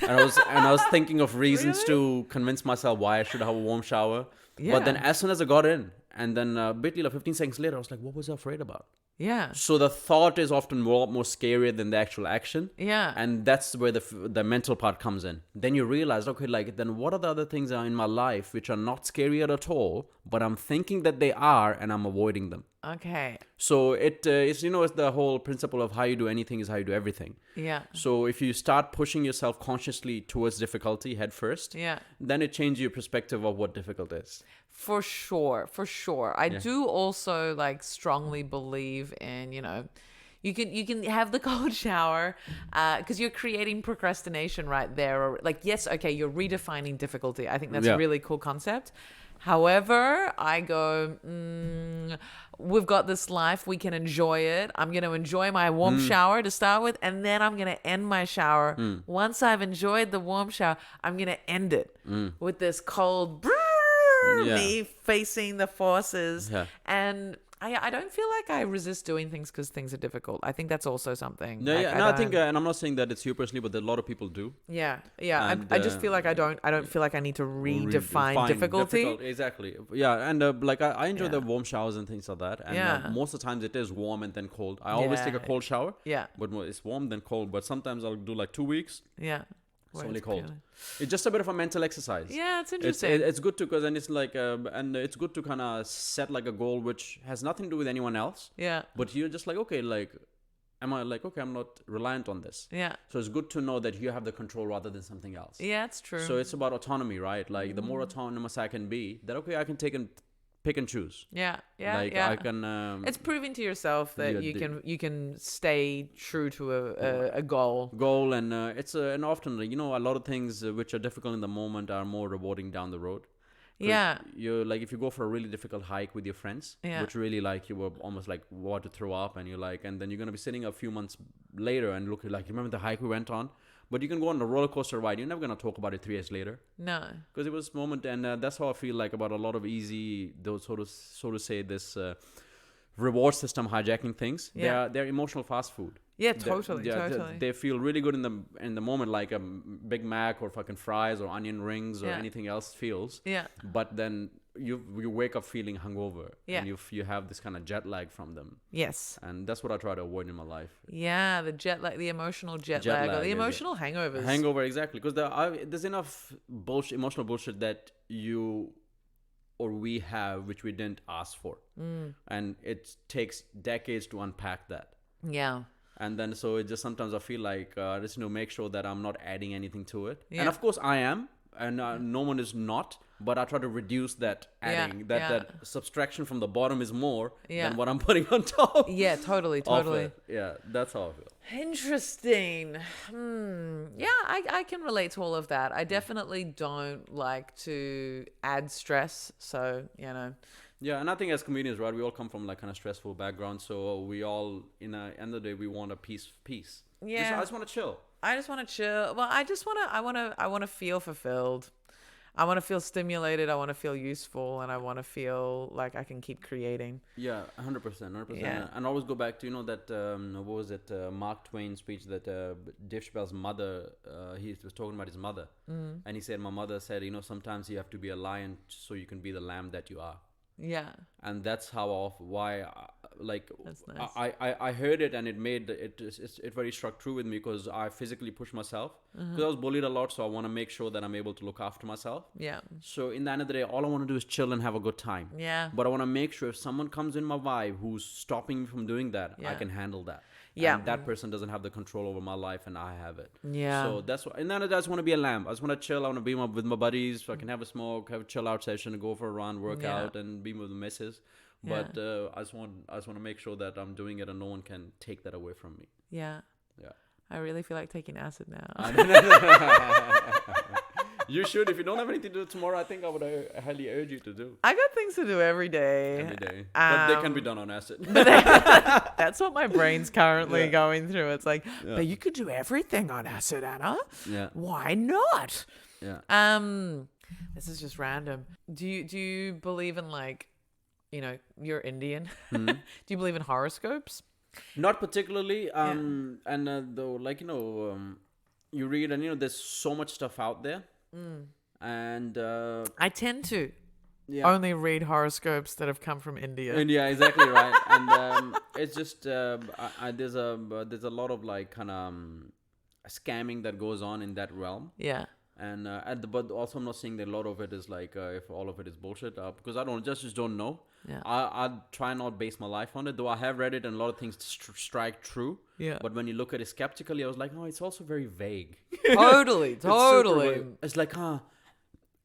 and I was thinking of reasons to convince myself why I should have a warm shower. Yeah. But then as soon as I got in, and then like 15 seconds later, I was like, what was I afraid about? Yeah. So the thought is often more scarier than the actual action. Yeah. And that's where the mental part comes in. Then you realize, okay, like then what are the other things in my life which are not scary at all, but I'm thinking that they are, and I'm avoiding them. Okay. So it's the whole principle of how you do anything is how you do everything. Yeah. So if you start pushing yourself consciously towards difficulty head first, then it changes your perspective of what difficult is. For sure. I do also like strongly believe in, you can have the cold shower because you're creating procrastination right there. Or like, yes, okay, you're redefining difficulty. I think that's a really cool concept. However, I go, we've got this life. We can enjoy it. I'm going to enjoy my warm shower to start with. And then I'm going to end my shower. Once I've enjoyed the warm shower, I'm going to end it with this cold me facing the forces. Yeah. And I don't feel like I resist doing things because things are difficult. I think that's also something. Yeah, Like, yeah. No, I think, and I'm not saying that it's you personally, but a lot of people do. Yeah. And, I just feel like I don't feel like I need to redefine difficulty. Exactly. Yeah, and like I enjoy the warm showers and things like that. And most of the times it is warm and then cold. I always take a cold shower. Yeah. But it's warm then cold. But sometimes I'll do like 2 weeks. Yeah. It's only cold. It's just a bit of a mental exercise. Yeah, it's interesting. It's good to, because then it's like, and it's good to kind of set like a goal which has nothing to do with anyone else. Yeah. But you're just like, okay, like, am I like, okay, I'm not reliant on this. Yeah. So it's good to know that you have the control rather than something else. Yeah, it's true. So it's about autonomy, right? Like the more autonomous I can be, that okay, I can pick and choose. Yeah. Like I can. It's proving to yourself that you can stay true to a goal. And it's and often a lot of things which are difficult in the moment are more rewarding down the road. Yeah. You're like, if you go for a really difficult hike with your friends, which really like you were almost like want to throw up, and you're like, and then you're gonna be sitting a few months later and look like, remember the hike we went on? But you can go on a roller coaster ride. You're never gonna talk about it 3 years later. No. Because it was a moment, and that's how I feel like about a lot of easy, those so to say, this reward system hijacking things. Yeah. They're emotional fast food. Yeah, totally. They feel really good in the moment, like a Big Mac or fucking fries or onion rings or anything else feels. Yeah. But then you wake up feeling hungover. Yeah. And you have this kind of jet lag from them. Yes. And that's what I try to avoid in my life. Yeah, the jet lag, the emotional jet lag, or the emotional hangovers. Hangover, exactly. Because there's enough emotional bullshit that you or we have which we didn't ask for. And it takes decades to unpack that. Yeah. And then so it just sometimes I feel like I just make sure that I'm not adding anything to it. Yeah. And of course I am, and no one is not, but I try to reduce that adding. That subtraction from the bottom is more than what I'm putting on top. Yeah, totally. Yeah, that's how I feel. Interesting. Yeah, I can relate to all of that. I definitely don't like to add stress, so Yeah, and I think as comedians, right, we all come from like kind of stressful backgrounds, so we all, in the end of the day, we want a peace. Yeah, I just want to chill. Well, I want to feel fulfilled. I want to feel stimulated. I want to feel useful, and I want to feel like I can keep creating. Yeah, 100%. Yeah. And I always go back to that what was it, Mark Twain speech that Dave Chappelle's mother, he was talking about his mother, and he said, my mother said, sometimes you have to be a lion so you can be the lamb that you are. Yeah. And that's That's nice. I heard it, and it made it very struck true with me, because I physically push myself, because I was bullied a lot, so I want to make sure that I'm able to look after myself. Yeah. So in the end of the day, all I want to do is chill and have a good time. Yeah. But I want to make sure if someone comes in my vibe who's stopping me from doing that, I can handle that. Yeah. And that person doesn't have the control over my life, and I have it. Yeah. So that's what. And then I just want to be a lamb. I just want to chill. I want to be with my buddies, so I can have a smoke, have a chill out session, go for a run, work out, and be with the missus. But I just want to make sure that I'm doing it, and no one can take that away from me. Yeah. Yeah. I really feel like taking acid now. You should. If you don't have anything to do tomorrow, I think I would highly urge you to do. I got things to do every day. Every day. But they can be done on acid. That's what my brain's currently going through. It's like, but you could do everything on acid, Anna. Yeah. Why not? Yeah. This is just random. Do you believe in, like, you're Indian. Mm-hmm. Do you believe in horoscopes? Not particularly. And though, like, you read, and there's so much stuff out there. And I tend to only read horoscopes that have come from India. India, exactly right. And it's just there's a lot of like kind of scamming that goes on in that realm. Yeah. And but also I'm not saying that a lot of it is like if all of it is bullshit, because I just don't know. Yeah. I try not base my life on it, though I have read it and a lot of things strike true. Yeah. But when you look at it skeptically, I was like, no, it's also very vague. Totally. It's like,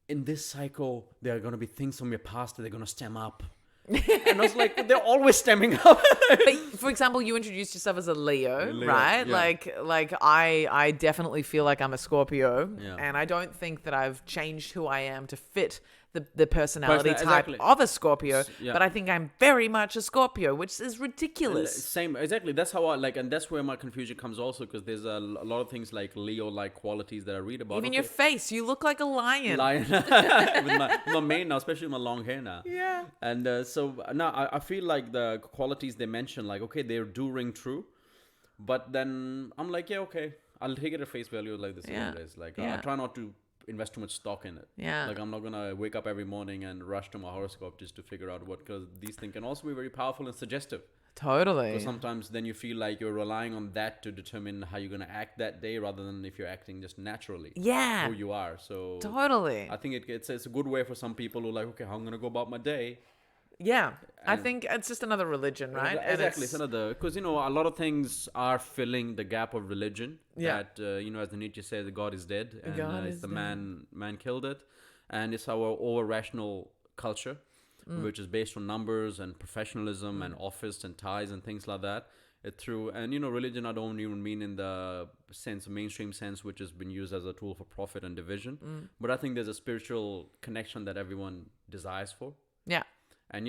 in this cycle, there are going to be things from your past that they're going to stem up. And I was like, they're always stemming up. But for example, you introduced yourself as a Leo, right? Yeah. Like I definitely feel like I'm a Scorpio, Yeah. and I don't think that I've changed who I am to fit the personality type exactly. of a Scorpio, Yeah. but I think I'm very much a Scorpio, which is And ridiculous. same, exactly. That's how I like, and that's where my confusion comes also, because there's a lot of things like Leo-like qualities that I read about. Even your face, you look like a lion. Lion with my mane now, especially with my long hair now. Yeah. And so now I feel like the qualities they mention, like, okay, they do ring true, but then I'm like, yeah, okay, I'll take it at face value, like this is Yeah. what it is. Like, Yeah. I try not to invest too much stock in it. Yeah. Like, I'm not gonna wake up every morning and rush to my horoscope just to figure out what, because these things can also be very powerful and suggestive. Totally. Because sometimes then you feel like you're relying on that to determine how you're gonna act that day, rather than if you're acting just naturally. Yeah. Who you are. So Totally. I think it's a good way for some people who are like, okay, how I'm gonna go about my day. Yeah. I And- think it's just another religion, right? And Exactly. It's another, because a lot of things are filling the gap of religion. Yeah. That as the Nietzsche says, God is dead, and God it's is the dead. man killed it, and it's our over rational culture, which is based on numbers and professionalism and office and ties and things like that. Religion, I don't even mean in the mainstream sense, which has been used as a tool for profit and division. But I think there's a spiritual connection that everyone desires for. Yeah. And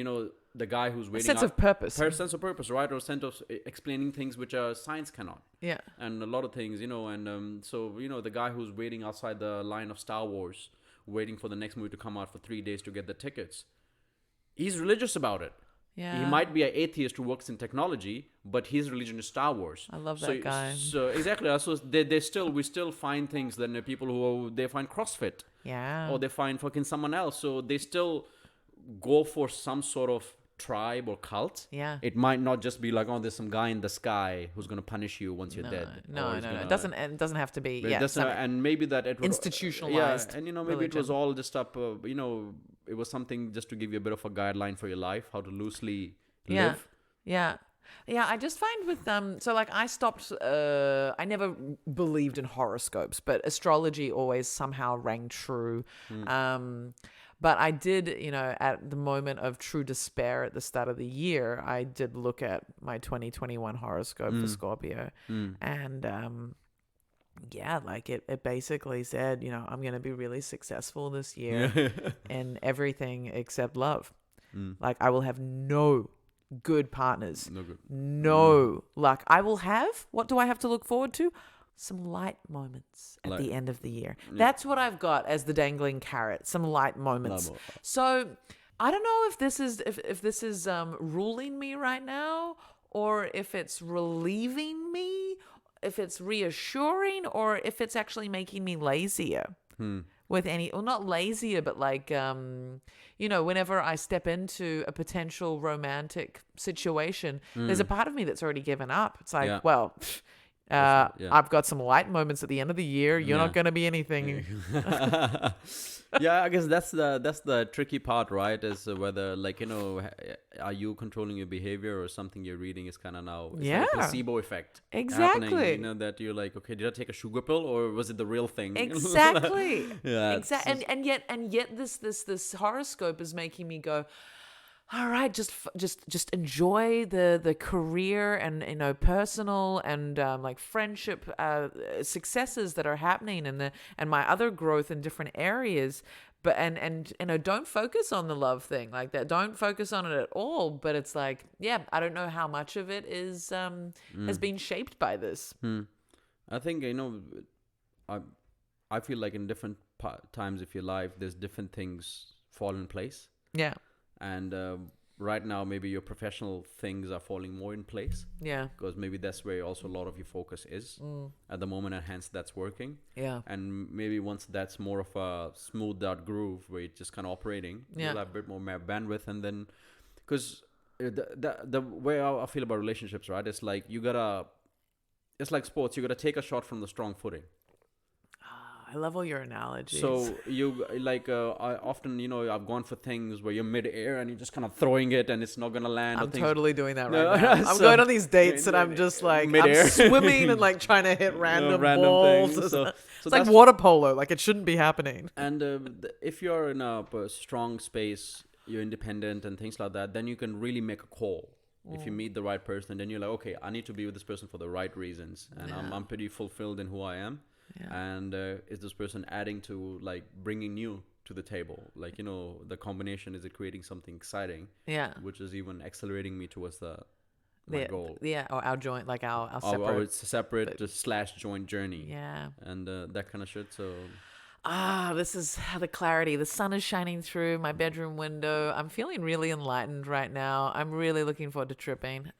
the guy who's waiting sense of purpose. sense of purpose, right? Or sense of explaining things which science cannot. Yeah. And a lot of things, so the guy who's waiting outside the line of Star Wars, waiting for the next movie to come out for 3 days to get the tickets, he's religious about it. Yeah. He might be an atheist who works in technology, but his religion is Star Wars. I love that guy. So exactly. So we still find things that people who they find CrossFit, Yeah. or they find fucking someone else. So they still go for some sort of tribe or cult. Yeah. It might not just be like, oh, there's some guy in the sky who's gonna punish you once you're dead. No. It doesn't have to be. But it Yeah. doesn't- and maybe that it was Institutionalized Yeah, and maybe religion. it was all just up. It was something just to give you a bit of a guideline for your life, how to loosely Yeah. live. Yeah. Yeah, I just find with so like I stopped I never believed in horoscopes, but astrology always somehow rang true. But I did, at the moment of true despair at the start of the year, I did look at my 2021 horoscope for Scorpio. And like it basically said, I'm going to be really successful this year in everything except love. Like I will have no good partners. No good. No luck. I will have, what do I have to look forward to? Some light moments at the end of the year. That's what I've got as the dangling carrot. Some light moments. So I don't know if this is if this is ruling me right now, or if it's relieving me, if it's reassuring, or if it's actually making me lazier. With not lazier, but like, whenever I step into a potential romantic situation, there's a part of me that's already given up. It's like, I've got some light moments at the end of the year. You're not going to be anything. Yeah, I guess that's the tricky part, right? Is whether are you controlling your behavior, or something you're reading is kind of now like a placebo effect Exactly. happening, that you're like, okay, did I take a sugar pill, or was it the real thing? Exactly. Yeah. Exactly. And yet this horoscope is making me go, all right, just enjoy the career and personal and like friendship successes that are happening and my other growth in different areas, but and don't focus on the love thing like that. Don't focus on it at all. But it's like, I don't know how much of it is has been shaped by this. I think I feel like in different times of your life, there's different things fall in place. Yeah. And right now, maybe your professional things are falling more in place. Yeah. Because maybe that's where also a lot of your focus is at the moment, and hence that's working. Yeah. And maybe once that's more of a smoothed out groove where it's just kind of operating, you'll have a bit more bandwidth. And then, because the way I feel about relationships, right, it's like it's like sports. You gotta take a shot from the strong footing. I love all your analogies. So you I often, I've gone for things where you're mid-air and you're just kind of throwing it and it's not gonna land. I'm totally doing that right No, now. I'm so- going on these dates and I'm just like Mid-air. I'm swimming and like trying to hit random balls. things. It's like water polo. Like it shouldn't be happening. And if you're in a strong space, you're independent and things like that, then you can really make a call. If you meet the right person, then you're like, okay, I need to be with this person for the right reasons, and I'm pretty fulfilled in who I am. Yeah. And is this person adding to, like, bringing new to the table. Like, the combination is creating something exciting, Yeah. which is even accelerating me towards my goal. Yeah, or our joint, like our separate. It's a separate / joint journey. Yeah. And that kind of shit. So this is the clarity. The sun is shining through my bedroom window. I'm feeling really enlightened right now. I'm really looking forward to tripping.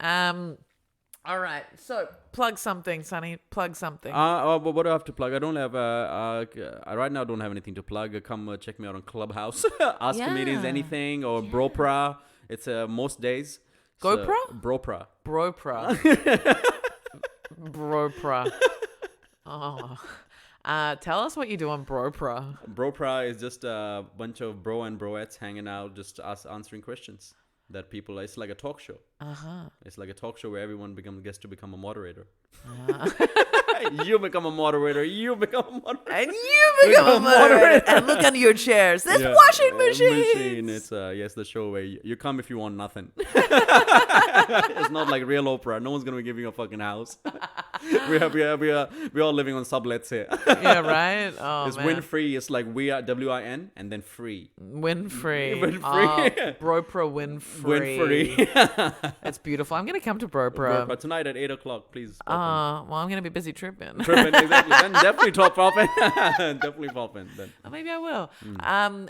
All right. So plug something, Sonny. Plug something. but what do I have to plug? I don't have right now. I don't have anything to plug. Come check me out on Clubhouse. Ask comedians anything or Bropra. It's most days. GoPro? Bropra. Bropra. Bropra. Oh. Tell us what you do on Bropra. Bropra is just a bunch of bro and broettes hanging out, just us answering questions that people. It's like a talk show. It's like a talk show where everyone gets to become a moderator. You become a moderator. You become a moderator. And you become a moderator. And look under your chairs. There's washing machines. It's the show where you come if you want nothing. It's not like real Oprah. No one's gonna be giving you a fucking house. We're all living on sublets here. Yeah, right. Oh, it's man. win free. It's like we are WIN and then free. Win free. Win free. Bropra win free. Win free. That's beautiful. I'm gonna come to Bropra. Bropra tonight at 8:00. Please. Well, I'm gonna be busy tripping. Exactly. Then definitely pop in. Definitely pop in. Then. Maybe I will.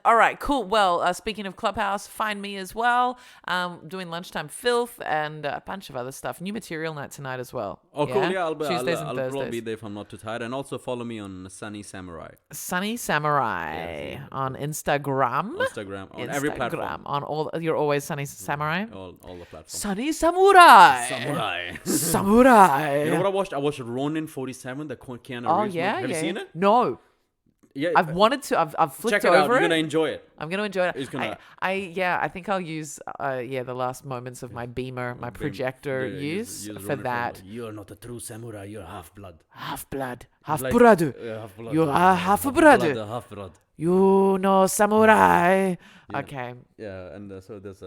All right, cool. Well, speaking of Clubhouse, find me as well. Doing lunchtime filth and a bunch of other stuff. New material night tonight as well. Oh, cool. Yeah, I'll Tuesdays and Thursdays. probably be there if I'm not too tired. And also follow me on Sunny Samurai. Sunny Samurai on Instagram. On every platform. On all. You're always Sunny Samurai. All the platforms. Sunny Samurai. You know what I watched? I watched Ronin 47, the Keanu Reeves movie. Have you seen it? No. Yeah. I've wanted to. I've flipped check it out. over You're gonna enjoy it. I'm gonna enjoy it. It's gonna- I think I'll use the last moments of my beamer, my projector use for Ronin that. You're not a true samurai. You're half blood. Half blood, half Like- blood. half blood. You are half blood. Half blood. You know samurai. Yeah. Okay. Yeah, and so there's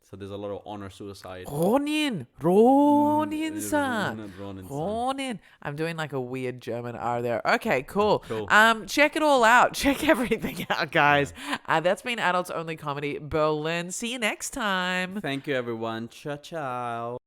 So there's a lot of honor suicide. Ronin-san. Ronin-san. Ronin. I'm doing like a weird German R there. Okay, cool. Cool. Check it all out. Check everything out, guys. That's been Adults Only Comedy Berlin. See you next time. Thank you, everyone. Ciao, ciao.